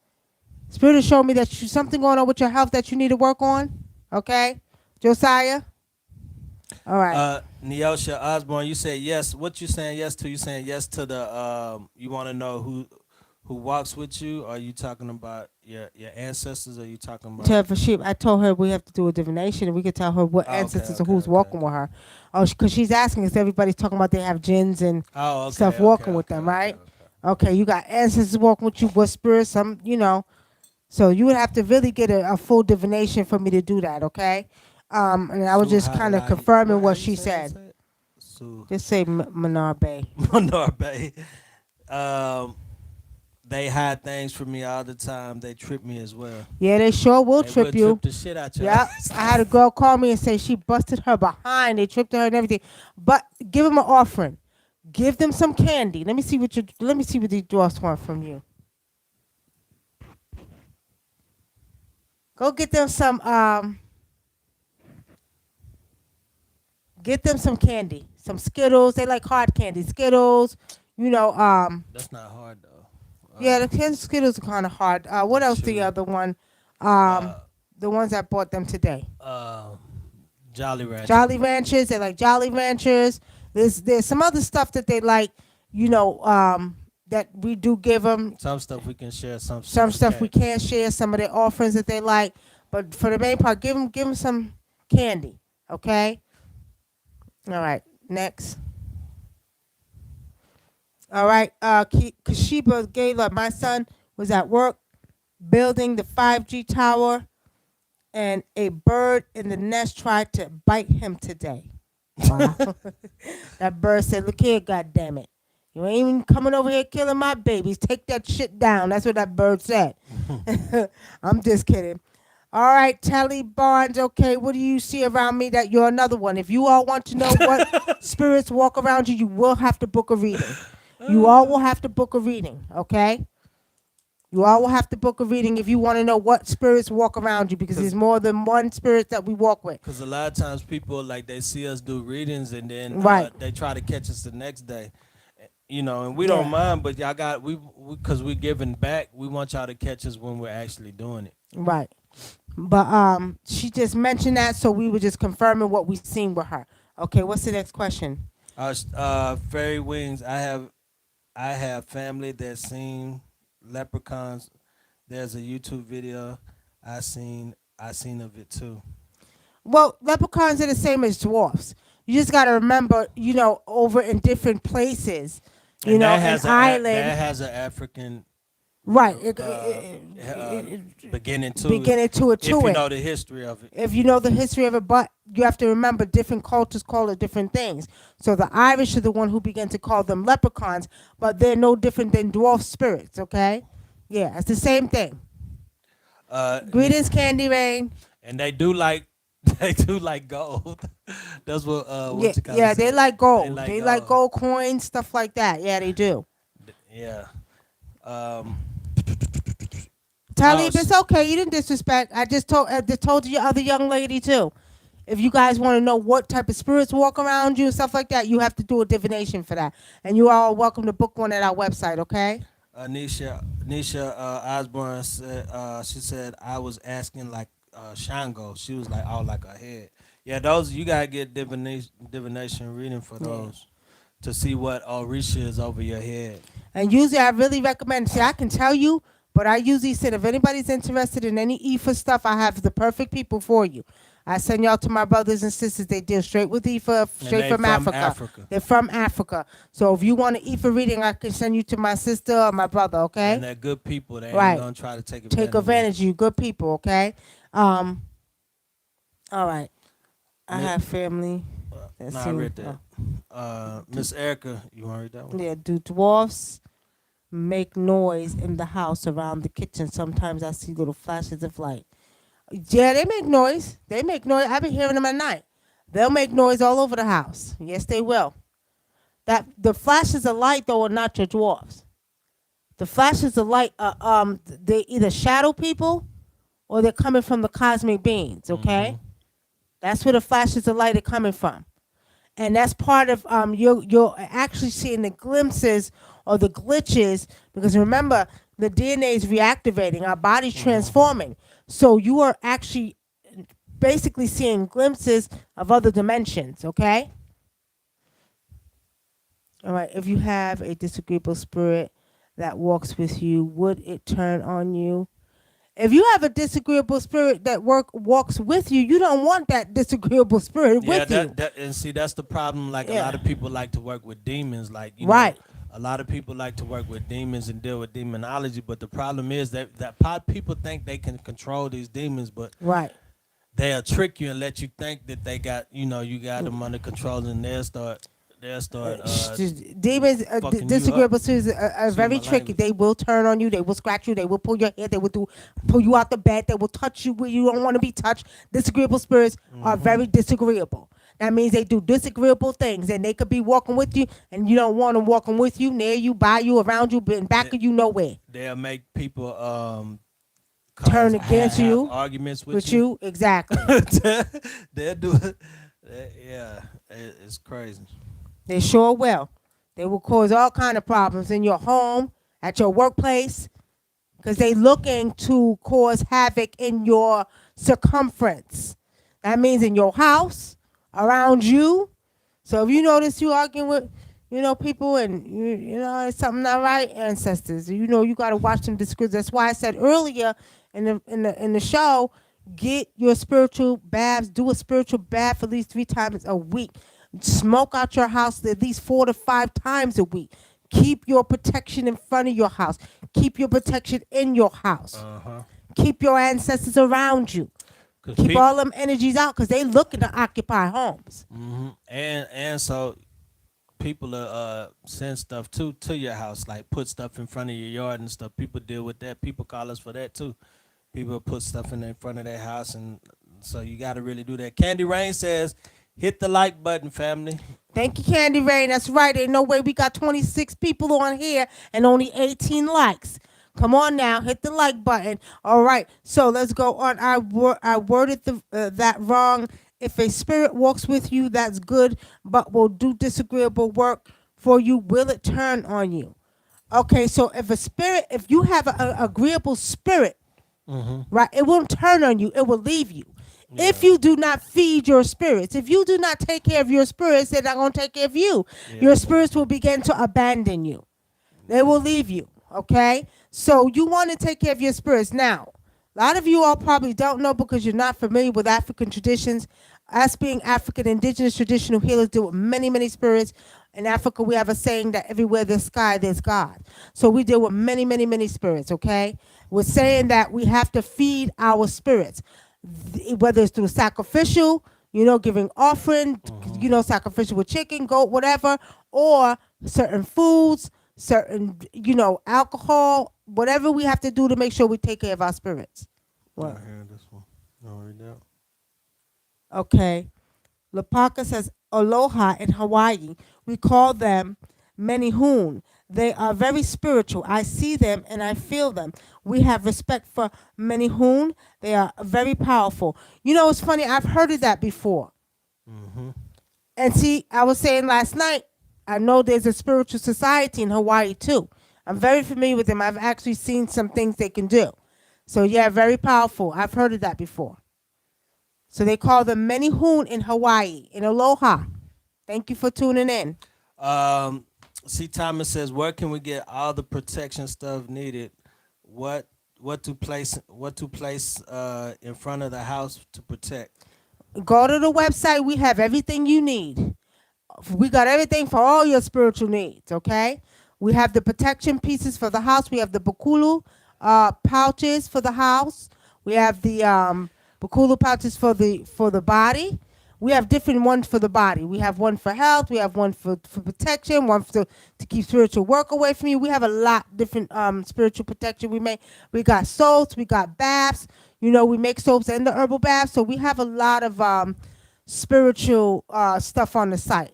Spirit has shown me that you something going on with your health that you need to work on. Okay? Josiah? All right. Neosha Osborne, you said yes. What you saying yes to? You saying yes to the you want to know who walks with you? Or are you talking about your ancestors? Or are you talking about Tell for sheep. I told her we have to do a divination and we could tell her what ancestors or who's walking with her. Oh, because she's asking us. Everybody's talking about they have jinns and stuff walking with them, right? Okay, you got ancestors walking with you. What spirits? So you would have to really get a full divination for me to do that, okay? And I was just kind of confirming what she said. Just say Manar Bay. Manar Bay. They hide things from me all the time. They trip me as well. Yeah, they sure will They trip will you. trip the shit out you. Yeah, I had a girl call me and say she busted her behind. They tripped her and everything. But give them an offering. Give them some candy. Let me see what these dwarfs want from you. Go get them some candy. Some Skittles. They like hard candy. Skittles, That's not hard though. Yeah, the Skittles are kind of hard. What else? The other one? The ones I bought them today. Jolly Rancher. Jolly Ranchers. They like Jolly Ranchers. There's some other stuff that they like, that we do give them. Some stuff we can share. Some stuff we can't share. Some of their offerings that they like. But for the main part, give them some candy. Okay? All right. Next. All right. Kashiba Gala, my son was at work building the 5G tower, and a bird in the nest tried to bite him today. Wow. That bird said, "Look here, goddammit. You ain't even coming over here killing my babies. Take that shit down." That's what that bird said. I'm just kidding. All right, Telly Barnes. Okay, what do you see around me that you're another one? If you all want to know what spirits walk around you, you will have to book a reading. You all will have to book a reading, okay? You all will have to book a reading if you want to know what spirits walk around you, because there's more than one spirit that we walk with. Because a lot of times people, like, they see us do readings and then they try to catch us the next day. And we don't mind, but y'all because we're giving back, we want y'all to catch us when we're actually doing it. Right. But she just mentioned that, so we were just confirming what we seen with her. Okay, what's the next question? Fairy Wings, I have family that seen leprechauns. There's a YouTube video I seen of it too. Well, leprechauns are the same as dwarfs. You just got to remember, over in different places, an island. That has an African right beginning to it. If you know the history of it. If you know the history of it, but you have to remember different cultures call it different things. So the Irish are the one who began to call them leprechauns, but they're no different than dwarf spirits, okay? Yeah, it's the same thing. Uh, Greetings, Candy Rain. and they do like they do like gold. That's Yeah, what you kind of yeah, they said. like They gold. like They like gold. gold coins, stuff like that. Yeah, they do. Yeah. Um. Oh, Talib, it's okay. You didn't disrespect. I just told you other young lady too. If you guys want to know what type of spirits walk around you and stuff like that, you have to do a divination for that. And you are welcome to book one at our website. Okay. Nisha Osborne said she said I was asking like Shango. She was like all like a head. Yeah, those you gotta get divination reading for Yeah. those to see what Orisha is over your head. And usually, I really recommend. See, I can tell you, but I usually said if anybody's interested in any IFA stuff, I have the perfect people for you. I send y'all to my brothers and sisters. They deal straight with IFA, And straight they from from Africa. Africa. They're from Africa. So if you want an IFA reading, I can send you to my sister or my brother. Okay. And they're good people. They ain't Right. gonna try to take Take advantage of advantage of you. Good people. Okay. Um. All right. I you. have family. Nah, I read that. Miss Erica, you want to read that one? Yeah. Do dwarfs make noise in the house around the kitchen? Sometimes I see little flashes of light. Yeah, they make noise. They make noise. I've been hearing them at night. They'll make noise all over the house. Yes, they will. That the flashes of light though are not your dwarfs. The flashes of light, they either shadow people or they're coming from the cosmic beings. Okay, that's where the flashes of light are coming from, and that's part of you're actually seeing the glimpses or the glitches because remember the DNA is reactivating, our body's transforming, so you are actually basically seeing glimpses of other dimensions. Okay. All right. If you have a disagreeable spirit that walks with you, would it turn on you? If you have a disagreeable spirit that walks with you, you don't want that disagreeable spirit Yeah, with you. that and see that's the problem. Like a Yeah. lot of people like to work with demons. Like Right. a lot of people like to work with demons and deal with demonology. But the problem is people think they can control these demons, but Right. they'll trick you and let you think that they got you got them under control, and they'll start Demons, fucking you disagreeable up. spirits are Excuse very my tricky. language. They will turn on you. They will scratch you. They will pull your hair. They will pull you out the bed. They will touch you where you don't want to be touched. Disagreeable spirits are very disagreeable. That means they do disagreeable things, and they could be walking with you, and you don't want them walking with you, near you, by you, around you, but in back They- of you, nowhere. They'll make people Turn against have you, arguments with you, exactly. They'll do it. Yeah, it's crazy. They sure will. They will cause all kind of problems in your home, at your workplace, because they looking to cause havoc in your circumference. That means in your house, around you. So if you notice you arguing with, people and it's something not right, ancestors. You got to watch them discourse. That's why I said earlier in the show, get your spiritual baths. Do a spiritual bath at least 3 times a week. Smoke out your house at least 4 to 5 times a week. Keep your protection in front of your house. Keep your protection in your house. Keep your ancestors around you. Keep all them energies out because they looking to occupy homes. And so people send stuff to your house, like put stuff in front of your yard and stuff. People deal with that. People call us for that too. People put stuff in front of their house, and so you got to really do that. Candy Rain says, "Hit the like button, family." Thank you, Candy Rain. That's right. Ain't no way we got 26 people on here and only 18 likes. Come on now, hit the like button. All right, so let's go on. I worded that wrong. If a spirit walks with you, that's good, but will do disagreeable work for you, will it turn on you? Okay, so if you have an agreeable spirit, right, it won't turn on you. It will leave you. Yeah. If you do not feed your spirits, if you do not take care of your spirits, they're not going to take care of you. Yeah. Your spirits will begin to abandon you. They will leave you, okay? So you want to take care of your spirits. Now, a lot of you all probably don't know because you're not familiar with African traditions. Us being African indigenous traditional healers deal with many, many spirits. In Africa, we have a saying that everywhere there's sky, there's God. So we deal with many, many, many spirits, okay? We're saying that we have to feed our spirits, whether it's through sacrificial, giving offering, sacrificial with chicken, goat, whatever, or certain foods, certain, alcohol, whatever we have to do to make sure we take care of our spirits. I What? hear this one. I'll read that. Okay. Lapaka says, aloha in Hawaii. We call them menihun. They are very spiritual. I see them and I feel them. We have respect for menihun. They are very powerful. It's funny. I've heard of that before. Mm-hmm. And see, I was saying last night, I know there's a spiritual society in Hawaii too. I'm very familiar with them. I've actually seen some things they can do. So yeah, very powerful. I've heard of that before. So they call them menihun in Hawaii, in Aloha. Thank you for tuning in. Um, see, Thomas says, where can we get all the protection stuff needed? What what to place in front of the house to protect? Go to the website. We have everything you need. We got everything for all your spiritual needs, okay? We have the protection pieces for the house. We have the bakulu pouches for the house. We have the bakulu pouches for the body. We have different ones for the body. We have one for health. We have one for protection. One to keep spiritual work away from you. We have a lot different spiritual protection we make. We got soaps. We got baths. We make soaps and the herbal baths. So we have a lot of spiritual stuff on the site.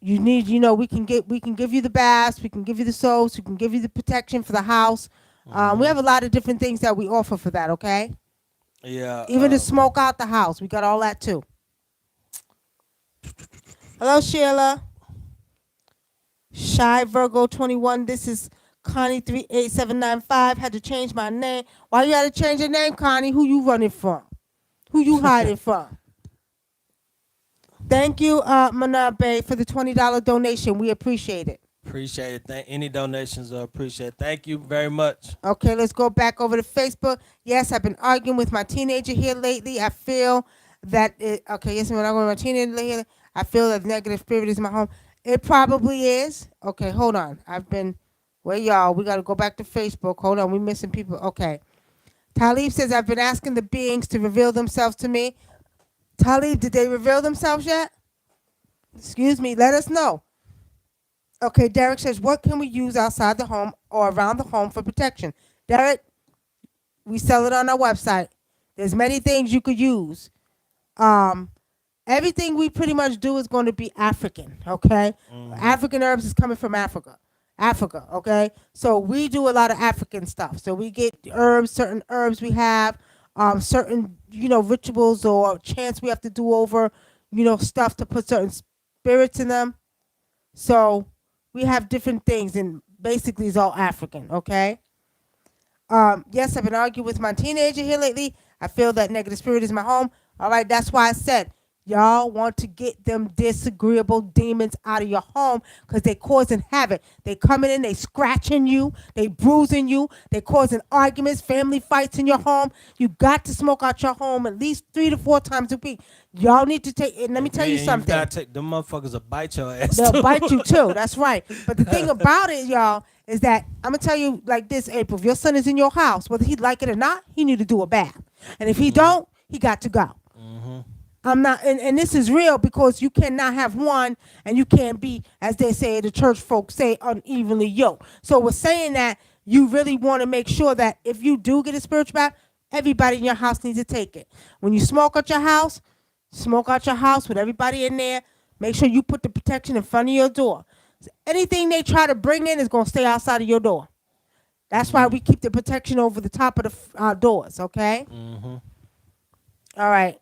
You need, we can give you the baths, we can give you the soaps, we can give you the protection for the house. We have a lot of different things that we offer for that. Okay, Yeah. even to smoke out the house, we got all that too. Hello, Sheila. Shy Virgo 21. This is Connie 38795. Had to change my name. Why you had to change your name, Connie? Who you running from? Who you hiding from? Thank you, Manabe, for the $20 donation. We appreciate it. Appreciate it. Any donations are appreciated. Thank you very much. Okay, let's go back over to Facebook. Yes, I've been arguing with my teenager here lately. I feel that yes, when I'm with my teenager here, I feel that negative spirit is in my home. It probably is. Okay, hold on. Y'all? We got to go back to Facebook. Hold on, we missing people. Okay. Talib says, I've been asking the beings to reveal themselves to me. Talib, did they reveal themselves yet? Excuse me, let us know. Okay, Derek says, what can we use outside the home or around the home for protection? Derek, we sell it on our website. There's many things you could use. Everything we pretty much do is going to be African, okay? African herbs is coming from Africa. Africa, okay? So we do a lot of African stuff. So we get certain herbs we have, certain, rituals or chants we have to do over, stuff to put certain spirits in them. So we have different things, and basically it's all African, okay? Yes, I've been arguing with my teenager here lately. I feel that negative spirit is in my home. All right, that's why I said y'all want to get them disagreeable demons out of your home because they causing havoc. They coming in, they scratching you, they bruising you, they causing arguments, family fights in your home. You got to smoke out your home at least 3 to 4 times a week. Y'all need to take, and let me tell you something. You gotta take them motherfuckers will bite your ass. They'll too. bite you too. That's right. But the thing about it, y'all, is that I'm gonna tell you like this, April. If your son is in your house, whether he like it or not, he need to do a bath. And if he don't, he got to go. I'm not, and this is real because you cannot have one and you can't be, as they say, the church folks say, unevenly yoked. So we're saying that you really want to make sure that if you do get a spiritual bath, everybody in your house needs to take it. When you smoke out your house with everybody in there. Make sure you put the protection in front of your door. Anything they try to bring in is going to stay outside of your door. That's why we keep the protection over the top of the doors, okay? All right.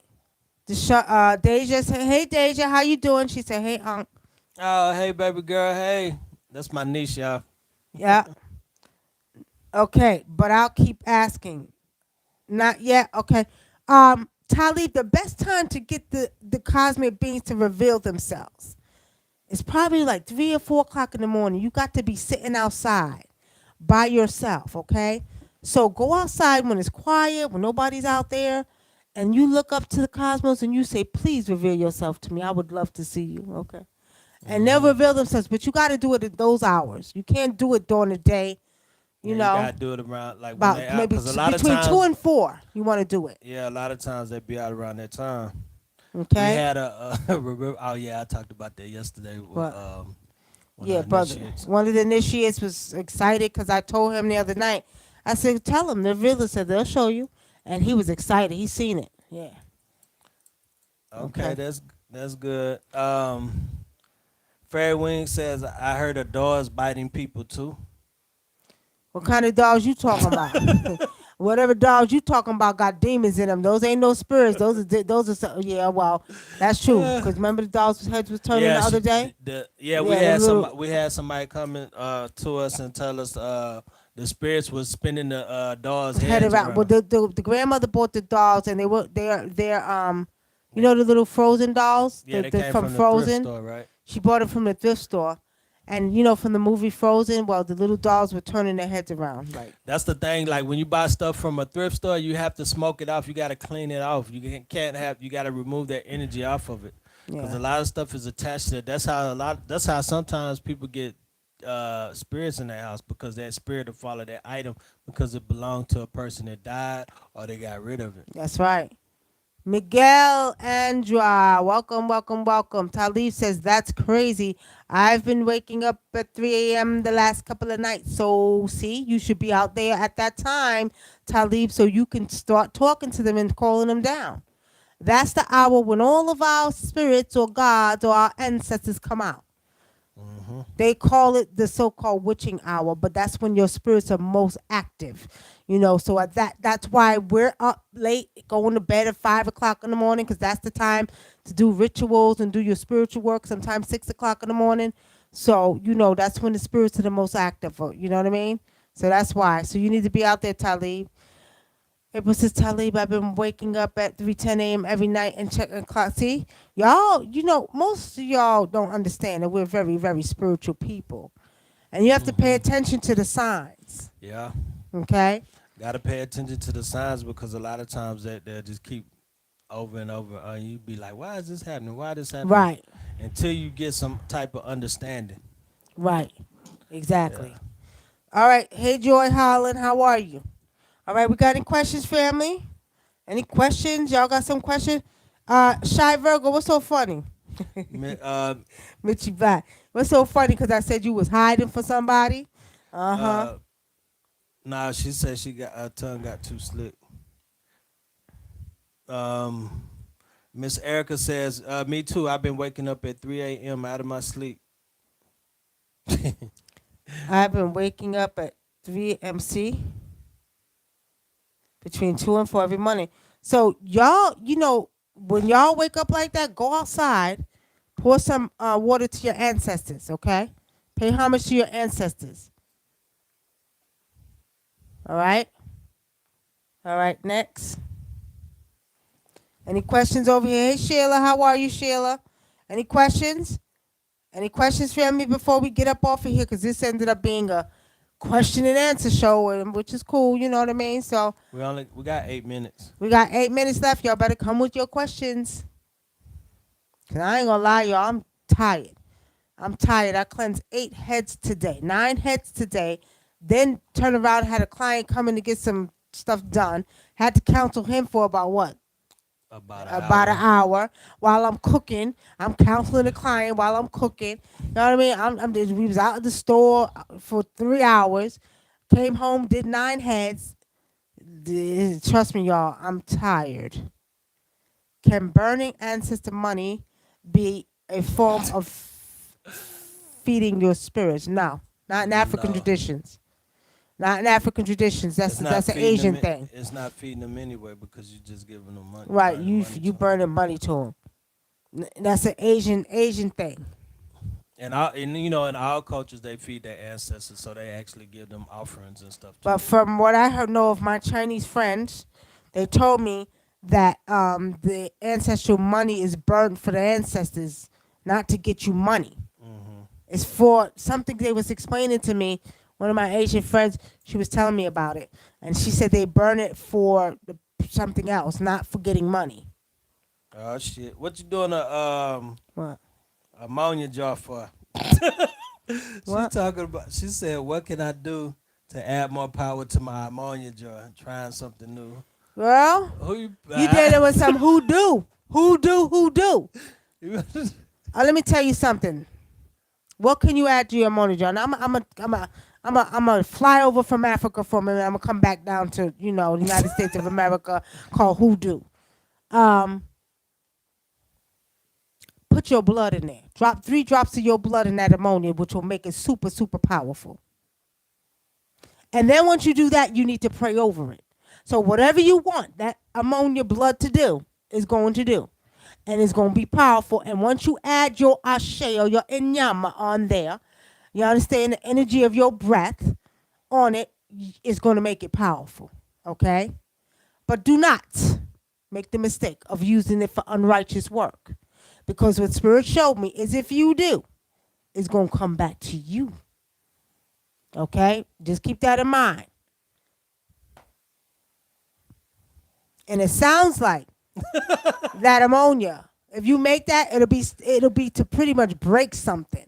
Deja said, hey, Deja, how you doing? She said, hey, Unc. Oh, hey, baby girl. Hey. That's my niece, y'all. Yeah. Okay, but I'll keep asking. Not yet. Okay. Talib, the best time to get the cosmic beings to reveal themselves is probably like 3 or 4 o'clock in the morning. You got to be sitting outside by yourself, okay? So go outside when it's quiet, when nobody's out there, and you look up to the cosmos and you say, please reveal yourself to me. I would love to see you, okay? And they'll reveal themselves, but you got to do it at those hours. You can't do it during the day. You know, you gotta do it around like about when they out, maybe 'cause a lot between of times, 2 and 4. You want to do it, yeah, a lot of times they be out around that time. We okay? had oh yeah, I talked about that yesterday. What? One Yeah, of the brother. initiates. One of the initiates was excited because I told him the other night. I said, "Tell him." The realtor said they'll show you, and he was excited. He seen it. Yeah. Okay, Okay. that's good. Fairy Wing says I heard a dog's biting people too. What kind of dogs you talking about? Whatever dogs you talking about got demons in them. Those ain't no spirits. Yeah. Well, that's true. Cause remember the dogs' heads was turning the Yeah, other day. we Yeah, them had little somebody coming to us and tell us the spirits was spinning the dogs' head heads around. Well, around. the grandmother bought the dolls, and they're you know the little Frozen dolls, Yeah, they the came from from the thrift Frozen. store, right? She bought it from the thrift store, and from the movie Frozen. Well, the little dolls were turning their heads around, like That's the thing. Like when you buy stuff from a thrift store, you have to smoke it off. You got to clean it off. Can't have. You got to remove that energy off of it because a yeah. lot of stuff is attached to it. That's how sometimes people get spirits in their house because that spirit will follow that item because it belonged to a person that died or they got rid of it. That's right. Miguel Andra, welcome, welcome, welcome. Talib says that's crazy. I've been waking up at 3 a.m. the last couple of nights. So see, you should be out there at that time, Talib, so you can start talking to them and calling them down. That's the hour when all of our spirits or gods or our ancestors come out. Hmm. They call it the so-called witching hour, but that's when your spirits are most active. So at that's why we're up late, going to bed at 5 o'clock in the morning, because that's the time to do rituals and do your spiritual work. Sometimes 6 o'clock in the morning. So that's when the spirits are the most active. You know what I mean? So that's why. So you need to be out there, Talib. April says, Talib, I've been waking up at 3:10 a.m. every night and checking clock. See, y'all, most of y'all don't understand that we're very, very spiritual people. And you have to pay Hmm. attention to the signs. Yeah, Okay? got to pay attention to the signs because a lot of times they'll just keep over and over. You be like, why is this happening? Why this happening? Right. Until you get some type of understanding. Right. Yeah. Exactly. All right. Hey, Joy Holland, how are you? All right. We got any questions, family? Any questions? Y'all got some questions? Shy Virgo, what's so funny? Mi- Uh, Mitchie back. What's so funny? Because I said you was hiding for somebody? Uh-huh. uh, nah, she said she got her tongue got too slick. Um, Miss Erica says, "Me too. I've been waking up at 3 a.m. out of my sleep." I've been waking up at 3 MC between 2 and 4 every morning. So y'all, when y'all wake up like that, go outside, pour some water to your ancestors, okay? Pay homage to your ancestors. All right? All right, next. Any questions over here? Hey, Sheila, how are you, Sheila? Any questions? Any questions, family, before we get up off of here? Because this ended up being a question and answer show, which is cool, you know what I mean? So We got 8 minutes. we got 8 minutes left. Y'all better come with your questions. Because I ain't going to lie, y'all, I'm tired. I'm tired. I cleansed 8 heads today, 9 heads today. Then turned around, had a client coming to get some stuff done. Had to counsel him for about what? About an About an hour. hour while I'm cooking. I'm counseling the client while I'm cooking. You know what I mean? We was out at the store for 3 hours. Came home, did 9 heads. Trust me, y'all, I'm tired. Can burning ancestor money be a form of feeding your spirits? No, not in African No, traditions. Not in African traditions. it's not That's an feeding Asian them. thing. It's not feeding them anyway because you just giving them money. You Right, burning money you to 'em. burning money to them. That's an Asian thing. And in our cultures they feed their ancestors, so they actually give them offerings and stuff But too. from what I heard know of my Chinese friends, they told me that the ancestral money is burned for the ancestors, not to get you money. Hmm. It's for something they was explaining to me. One of my Asian friends, she was telling me about it, and she said they burn it for something else, not for getting money. Oh shit! What you doing What? ammonia jar for? She's What? talking about. She said, "What can I do to add more power to my ammonia jar? Trying something new." Girl, Who you? you dealing with some hoodoo. Hoodoo. You- Let me tell you something. What can you add to your ammonia jar? Now I'm a fly over from Africa for a minute. I'm gonna come back down to the United States of America called hoodoo. Um, put your blood in there. Drop 3 drops of your blood in that ammonia, which will make it super super powerful. And then once you do that, you need to pray over it. So whatever you want that ammonia blood to do is going to do. And it's going to be powerful. And once you add your ashe or your inyama on there, you understand the energy of your breath on it is going to make it powerful. Okay? But do not make the mistake of using it for unrighteous work. Because what Spirit showed me is if you do, it's going to come back to you. Okay? Just keep that in mind. And it sounds like that ammonia, if you make that, it'll be to pretty much break something.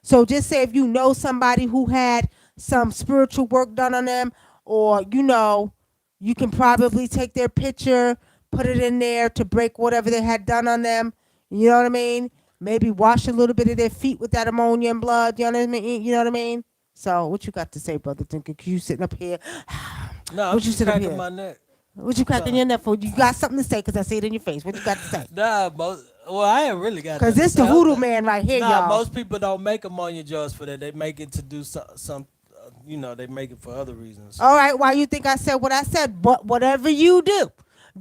So just say if you know somebody who had some spiritual work done on them, or you can probably take their picture, put it in there to break whatever they had done on them. You know what I mean? Maybe wash a little bit of their feet with that ammonia and blood. You know what I mean? You know what I mean? So what you got to say, Brother Tinker? You sitting up here? No, I'm What you just sitting up cracking here? my neck. What you cracking your neck for? You got something to say? Because I see it in your face. What you got to say? Nah, I ain't really got. Because nothing this to the say. voodoo man right here, Nah, y'all. most people don't make ammonia jars for that. They make it to do some they make it for other reasons. All right, why you think I said what I said? But whatever you do,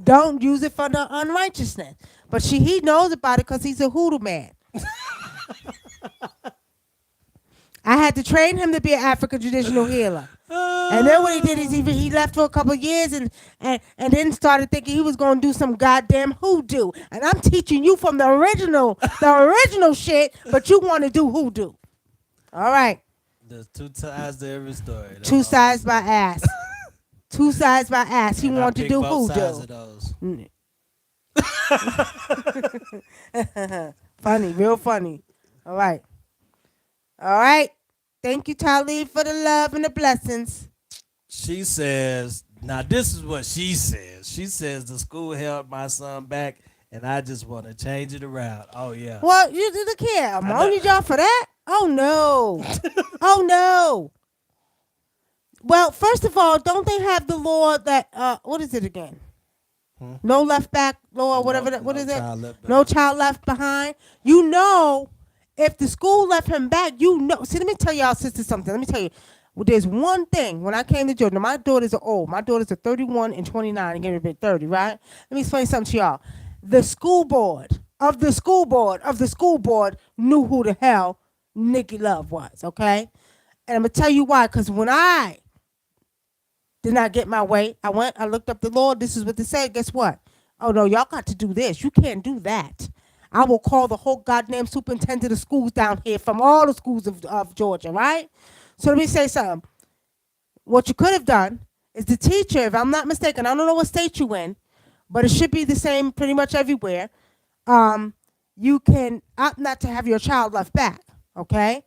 don't use it for the unrighteousness. But he knows about it because he's a hoodoo man. I had to train him to be an African traditional healer. And then what he did is he left for a couple of years and then started thinking he was going to do some goddamn hoodoo. And I'm teaching you from the original shit, but you want to do hoodoo. All right. There's 2 sides to every story. That's Two all. sides by ass. 2 sides by ass. He And I wanted to pick do both sides hoodoo. of those. Funny, real funny. All right. All right. Thank you, Talib, for the love and the blessings. She says, now this is what she says. She says the school held my son back, and I just want to change it around. Oh yeah. Well, you look here. I'm on you, y'all, for that? Oh, no. Oh, no. Well, first of all, don't they have the law that, what is it again? No left back law or whatever. What is it? No child left behind. If the school left him back, See, let me tell y'all, sister, something. Let me tell you. Well, there's one thing. When I came to Georgia, my daughters are old. My daughters are 31 and 29 and getting to be 30, right? Let me explain something to y'all. The school board knew who the hell Nicky Love was, okay? And I'm going to tell you why. Because when I did not get my way, I looked up the law. This is what they said. Guess what? Oh, no, y'all got to do this. You can't do that. I will call the whole goddamn superintendent of schools down here from all the schools of Georgia, right? So let me say something. What you could have done is the teacher, if I'm not mistaken, I don't know what state you in, but it should be the same pretty much everywhere. You can opt not to have your child left back, okay?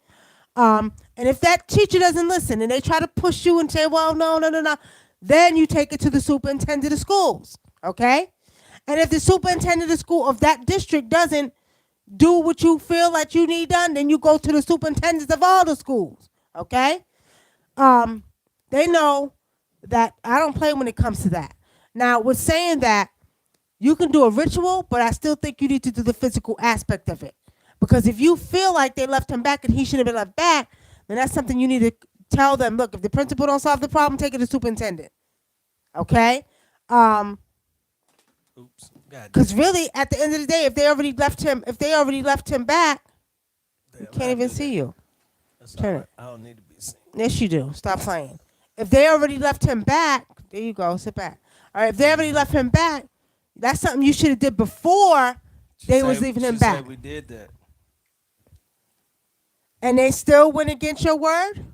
And if that teacher doesn't listen and they try to push you and say, well, no, then you take it to the superintendent of schools, okay? And if the superintendent of school of that district doesn't do what you feel like you need done, then you go to the superintendents of all the schools, okay? They know that I don't play when it comes to that. Now, with saying that, you can do a ritual, but I still think you need to do the physical aspect of it. Because if you feel like they left him back and he should have been left back, then that's something you need to tell them. Look, if the principal don't solve the problem, take it to the superintendent. Okay? Oops. God Because really, at the end of the day, if they already left him back, he damn, can't I even do see that. you. That's Turn all right. it. I don't need to be seen. Yes, you do. Stop playing. If they already left him back, there you go. Sit back. All right. If they already left him back, that's something you should have did before they was leaving him back. Said we did that. And they still went against your word?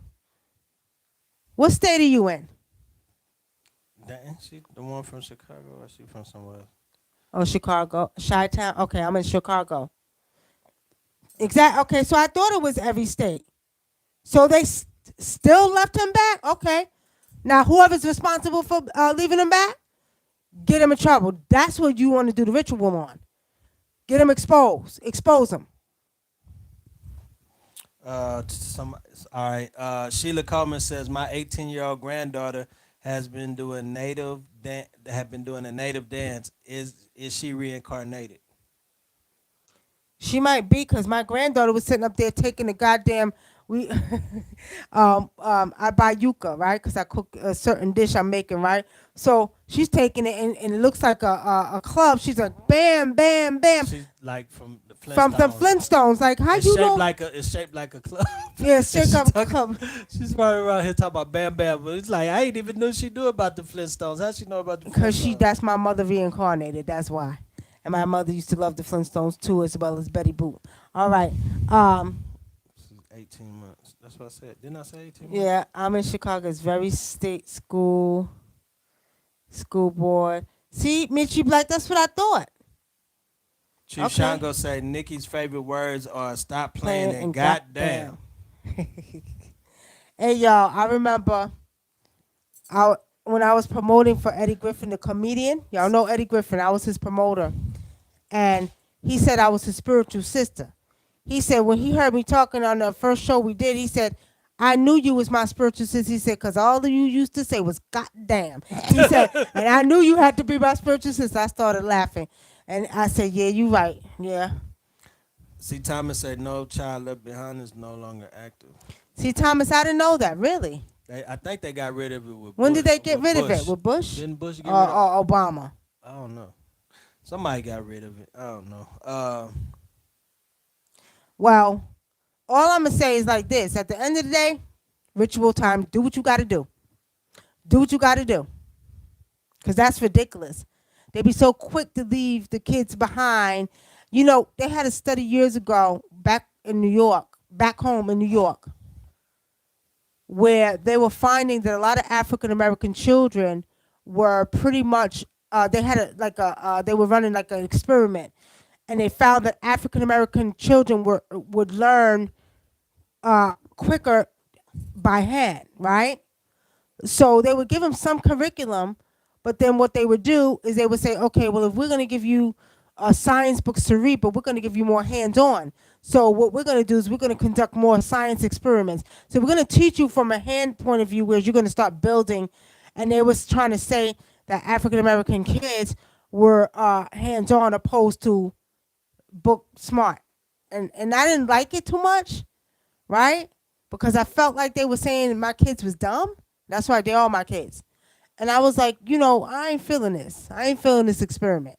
What state are you in? Dang, she the one from Chicago or she from somewhere else? Oh, Chicago. Chi-Town. Okay, I'm in Chicago. Exactly. Okay, so I thought it was every state. So they still left him back? Okay. Now, whoever's responsible for leaving him back, get him in trouble. That's what you want to do the ritual on. Get him exposed. Expose him. Some all right. Sheila Coleman says my 18-year-old granddaughter has been doing have been doing a native dance. Is she reincarnated? She might be because my granddaughter was sitting up there taking the goddamn we I buy yuca, right? Because I cook a certain dish I'm making, right? So she's taking it and it looks like a club. She's like bam, bam, bam She's like from the from the Flintstones. Flintstones. Like how It's you shaped know? like a club. Yeah, And shake up a club. she's running around here talking about Bam Bam, but it's like I ain't even know she knew about the Flintstones. How she know about the Because Flintstones? that's my mother reincarnated. That's why. And my mother used to love the Flintstones too, as well as Betty Boop. All right. She's 18 months. That's what I said. Didn't I say 18 months? Yeah, I'm in Chicago. It's very state school board. See, Mitchie Black, that's what I thought. Chief Okay. Shango say Nikki's favorite words are "stop playing" Playing and and "goddamn." Hey y'all, I remember I when I was promoting for Eddie Griffin, the comedian. Y'all know Eddie Griffin. I was his promoter, and he said I was his spiritual sister. He said when he heard me talking on the first show we did, he said, I knew you was my spiritual sister. He said, because all that you used to say was goddamn. He said, and I knew you had to be my spiritual sister. I started laughing. And I said, yeah, you right. Yeah. See, Thomas said no child left behind is no longer active. See, Thomas, I didn't know that, really. I think they got rid of it with When Bush. did they get With rid of Bush. it? With Bush Didn't Bush get or, rid of it? or Obama? I don't know. Somebody got rid of it. I don't know. Well, all I'm going to say is like this. At the end of the day, ritual time, do what you got to do. Do what you got to do. Because that's ridiculous. They be so quick to leave the kids behind. You know, they had a study years ago back in New York, back home in New York, where they were finding that a lot of African American children were pretty much they had they were running like an experiment, and they found that African American children would learn quicker by hand, right? So they would give them some curriculum, but then what they would do is they would say, okay, well, if we're going to give you science books to read, but we're going to give you more hands-on. So what we're going to do is we're going to conduct more science experiments. So we're going to teach you from a hand point of view where you're going to start building. And they was trying to say that African American kids were hands-on opposed to book smart. And I didn't like it too much, right? Because I felt like they were saying my kids was dumb. That's why they're all my kids. And I was like, I ain't feeling this. I ain't feeling this experiment.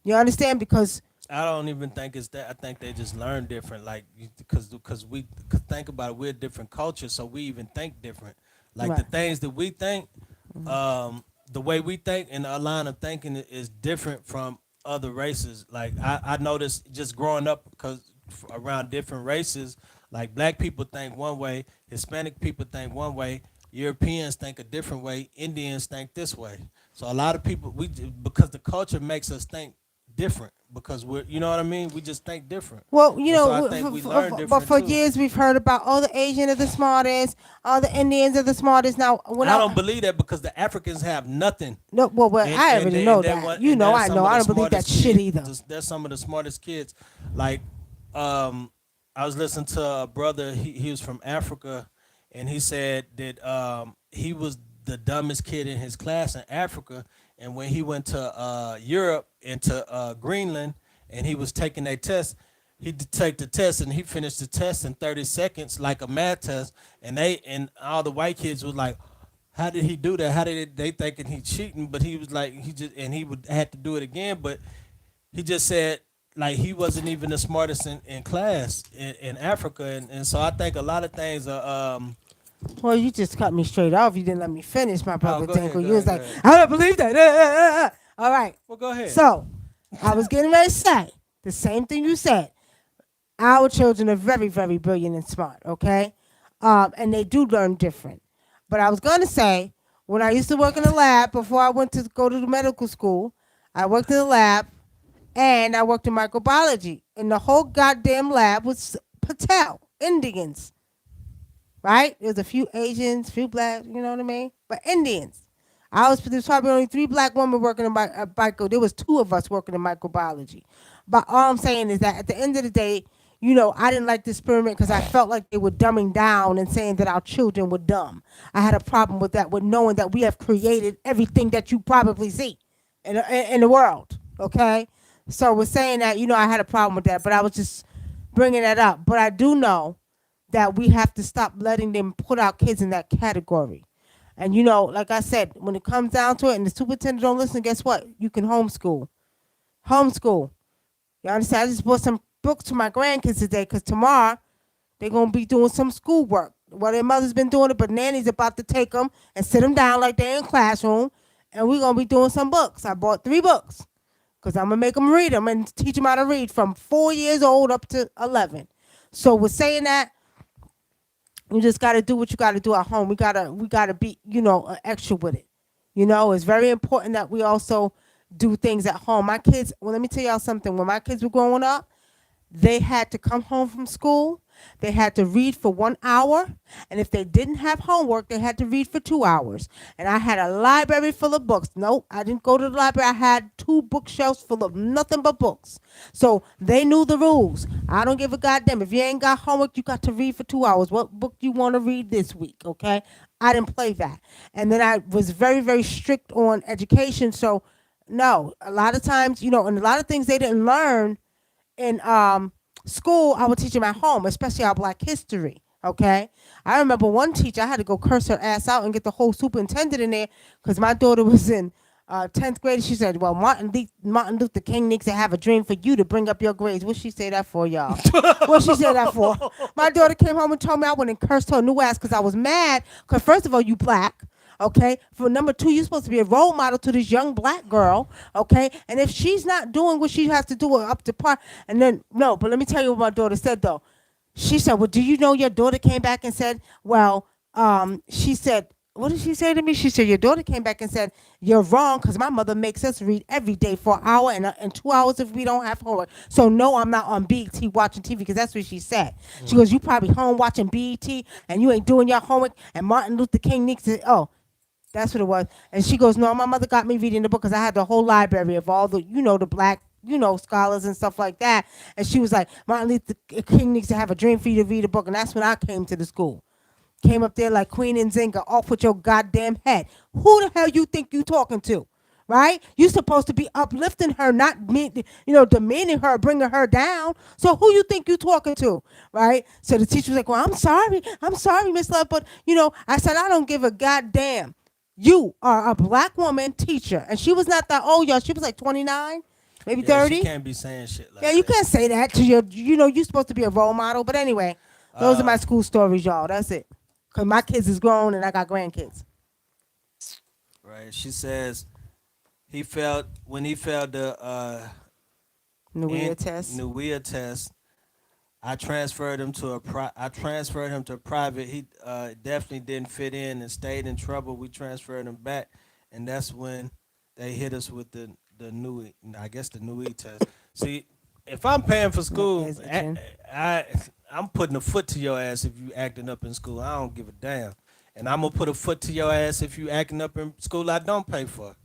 You understand? Because I don't even think it's that. I think they just learn different. Like because we cause think about it, we're a different culture, so we even think different. Like the right. things that we think, the way we think and our line of thinking is different from other races. Like I noticed just growing up because around different races, like black people think one way, Hispanic people think one way, Europeans think a different way, Indians think this way. So a lot of people because the culture makes us think different because we're you know what I mean. We just think different, Well, and so I think we learn but different for too. years we've heard about all the Asian are the smartest, all the Indians are the smartest. Now, when I don't believe that because the Africans have nothing, no, well, I already know they're that. You know, they're I some know. of I the don't believe that smartest shit kids. either. They're some of the smartest kids. Like, I was listening to a brother. He was from Africa, and he said that he was the dumbest kid in his class in Africa. And when he went to Europe and to Greenland, and he was taking a test, he did take the test and he finished the test in 30 seconds, like a math test. And all the white kids was like, "How did he do that? How did they thinking he cheating?" But he was like, he just and he would had to do it again. But he just said like he wasn't even the smartest in class in Africa, and so I think a lot of things are. Well, you just cut me straight off. You didn't let me finish, my Oh, brother go ahead, Dinkle. go You was ahead, go like, ahead. I don't believe that. All right. Well, go ahead. So, I was getting ready to say the same thing you said. Our children are very, very brilliant and smart, okay? And they do learn different. But I was going to say, when I used to work in the lab before I went to go to the medical school, I worked in the lab and I worked in microbiology. And the whole goddamn lab was Patel, Indians, right? There was a few Asians, few blacks, you know what I mean? But Indians. There's probably only 3 black women working in micro. There was 2 of us working in microbiology. But all I'm saying is that at the end of the day, I didn't like the experiment because I felt like they were dumbing down and saying that our children were dumb. I had a problem with that, with knowing that we have created everything that you probably see in the world. Okay, so with saying that, I had a problem with that, but I was just bringing that up. But I do know that we have to stop letting them put our kids in that category. And like I said, when it comes down to it, and the superintendent don't listen, guess what? You can homeschool. Homeschool. You understand? I just bought some books to my grandkids today because tomorrow they're going to be doing some schoolwork. Well, their mother's been doing it, but Nanny's about to take them and sit them down like they're in classroom, and we're going to be doing some books. I bought 3 books because I'm going to make them read them and teach them how to read from 4 years old up to 11. So with saying that, you just got to do what you got to do at home. We gotta be, extra with it. It's very important that we also do things at home. My kids, well, let me tell y'all something. When my kids were growing up, they had to come home from school. They had to read for 1 hour. And if they didn't have homework, they had to read for 2 hours. And I had a library full of books. Nope, I didn't go to the library. I had 2 bookshelves full of nothing but books. So they knew the rules. I don't give a goddamn. If you ain't got homework, you got to read for 2 hours. What book you want to read this week, okay? I didn't play that. And then I was very, very strict on education. So, no, a lot of times, and a lot of things they didn't learn in school, I would teach them at home, especially our Black history. Okay, I remember one teacher, I had to go curse her ass out and get the whole superintendent in there because my daughter was in 10th grade. She said, "Well, Martin Luther King needs to have a dream for you to bring up your grades." What she say that for, y'all? What she say that for? My daughter came home and told me I went and cursed her new ass because I was mad. Because first of all, you Black. Okay. For number 2, you're supposed to be a role model to this young Black girl. Okay. And if she's not doing what she has to do up to par, and then no, but let me tell you what my daughter said though. She said, "Well, do you know your daughter came back and said, well, she said, what did she say to me? She said, your daughter came back and said, you're wrong because my mother makes us read every day for an hour and 2 hours if we don't have homework. So, no, I'm not on BET watching TV because that's what she said. She goes, you probably home watching BET and you ain't doing your homework and Martin Luther King needs to, oh, that's what it was." And she goes, "No, my mother got me reading the book because I had the whole library of all the, the Black, scholars and stuff like that." And she was like, "Martin Luther King needs to have a dream for you to read a book." And that's when I came to the school. Came up there like Queen and Zinga, off with your goddamn head. Who the hell you think you talking to? Right? You supposed to be uplifting her, not demeaning her, bringing her down. So who you think you talking to? Right? So the teacher was like, "Well, I'm sorry, Miss Love, but I said I don't give a goddamn. You are a Black woman teacher," and she was not that old, y'all. She was like 29, maybe Yeah, 30. she can't be saying shit like Yeah, that. you can't say that to your. You're supposed to be a role model. But anyway, those are my school stories, y'all. That's it. Cause my kids is grown and I got grandkids. Right. She says when he failed the Nuia test. Nuia test. I transferred him to private. He definitely didn't fit in and stayed in trouble. We transferred him back, and that's when they hit us with the new, I guess the new test. See, if I'm paying for school, I'm putting a foot to your ass if you acting up in school. I don't give a damn, and I'm gonna put a foot to your ass if you acting up in school I don't pay for.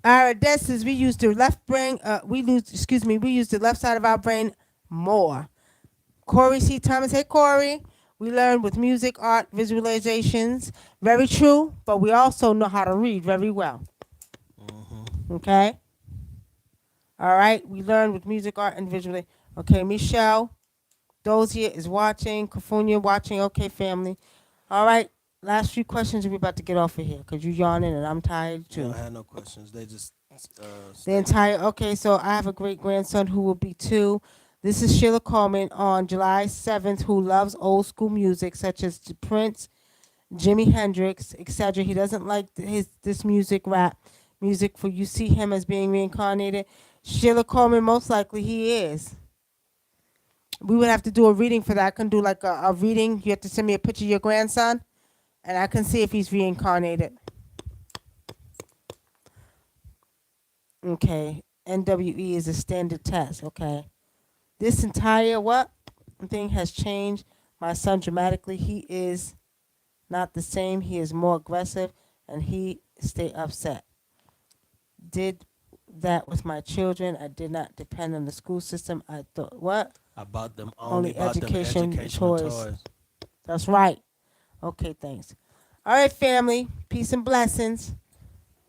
Our desses, we use the left brain. We use the left side of our brain more. Corey C. Thomas, hey Corey. We learn with music, art, visualizations. Very true, but we also know how to read very well. Okay? All right? We learn with music, art, and visualization. Okay, Michelle Dozier is watching. Kafunya watching. Okay, family. All right. Last few questions and we're about to get off of here because you're yawning and I'm tired I too. don't have no questions. They just The entire, okay, so I have a great grandson who will be 2. This is Sheila Coleman on July 7th, who loves old school music such as Prince, Jimi Hendrix, etc. He doesn't like this rap music. For you see him as being reincarnated. Sheila Coleman, most likely he is. We would have to do a reading for that. I can do like a reading. You have to send me a picture of your grandson, and I can see if he's reincarnated. Okay, NWE is a standard test. Okay. This entire thing has changed my son dramatically. He is not the same. He is more aggressive and he stay upset. Did that with my children. I did not depend on the school system. I thought, what? I bought them Only bought them education educational toys. toys. That's right. Okay, thanks. All right, family. Peace and blessings.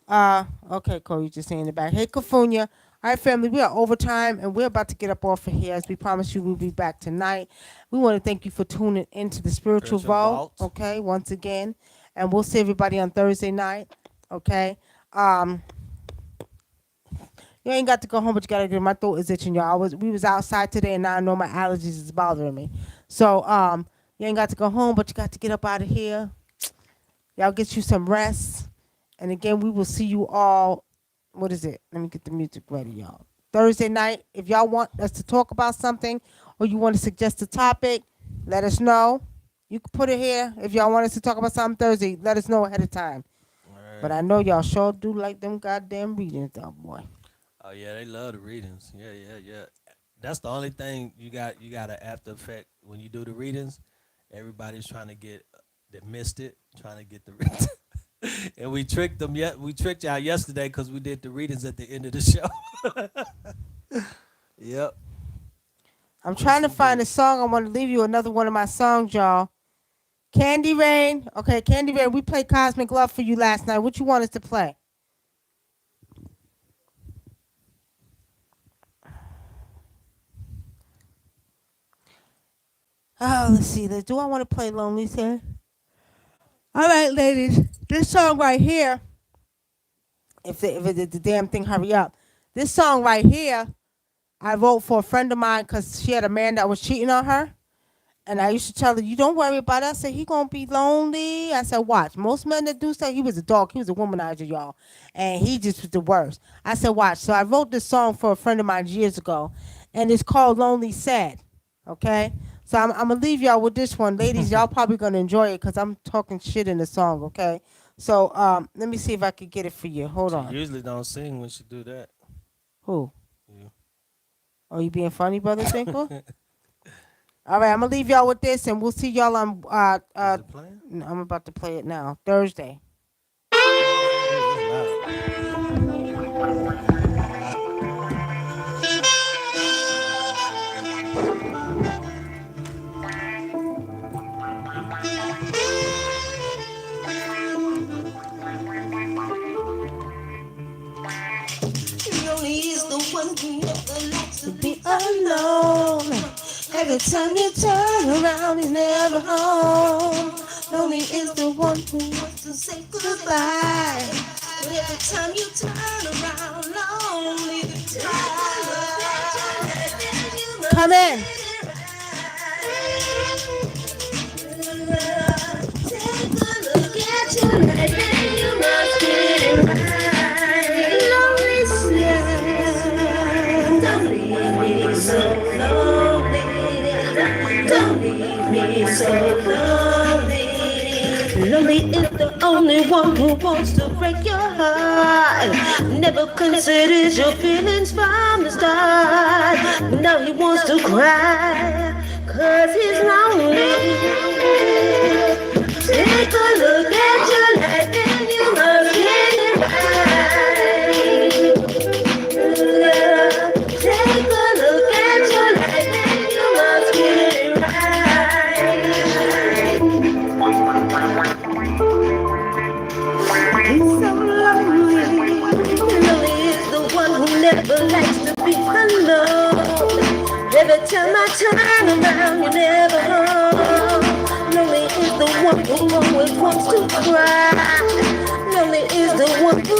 Okay, Cole, you just saying in the back. Hey, Kafunya. All right, family, we are overtime and we're about to get up off of here. As we promised you, we'll be back tonight. We want to thank you for tuning into the Spiritual Spiritual Vault, Vault. okay, once again. And we'll see everybody on Thursday night, okay? You ain't got to go home, but you got to get my throat is itching, y'all. We was outside today and now I know my allergies is bothering me. So, you ain't got to go home, but you got to get up out of here. Y'all get you some rest. And again, we will see you all. What is it? Let me get the music ready, y'all. Thursday night. If y'all want us to talk about something or you want to suggest a topic, let us know. You can put it here. If y'all want us to talk about something Thursday, let us know ahead of time. Right. But I know y'all sure do like them goddamn readings, though, boy. Oh yeah, they love the readings. Yeah. That's the only thing you got to after effect when you do the readings. Everybody's trying to get that missed it, trying to get the readings. And we tricked them. We tricked y'all yesterday because we did the readings at the end of the show. Yep. I'm trying to find a song. I want to leave you another one of my songs, y'all. Candy Rain. Okay, Candy Rain. We played Cosmic Love for you last night. What you want us to play? Oh, let's see. Do I want to play Lonely Sir? All right, ladies. This song right here. If the damn thing hurry up. This song right here, I wrote for a friend of mine because she had a man that was cheating on her. And I used to tell her, you don't worry about it. I said, he going to be lonely. I said, watch. Most men that do say he was a dog. He was a womanizer, y'all. And he just was the worst. I said, watch. So I wrote this song for a friend of mine years ago. And it's called Lonely Sad. Okay? So I'm going to leave y'all with this one. Ladies, y'all probably going to enjoy it because I'm talking shit in the song, okay? So let me see if I could get it for you. Hold on. She usually don't sing when she do that. Who? You. Oh, you being funny, Brother Tinkle? All right, I'm going to leave y'all with this, and we'll see y'all on, Is it playing? I'm about to play it now, Thursday. Oh, Lonely is the one who never likes to be alone. Every time you turn around, he's never home. Lonely is the one who wants to say goodbye. But every time you turn around, lonely come in. Take a look at your life and you must get it right. Lonely sad. Don't leave me so lonely. Don't leave me so lonely. Lonely is the only one who wants to break your heart. Never considers your feelings from the start. Now he wants to cry, 'cause he's lonely. Take a look at your life and you must get it right. Take a look at your life and you must get it right. He's so lonely. Lonely is the one who never likes to be alone. Every time I turn around, you're never home. Lonely is the one who always wants to cry. Lonely is the one who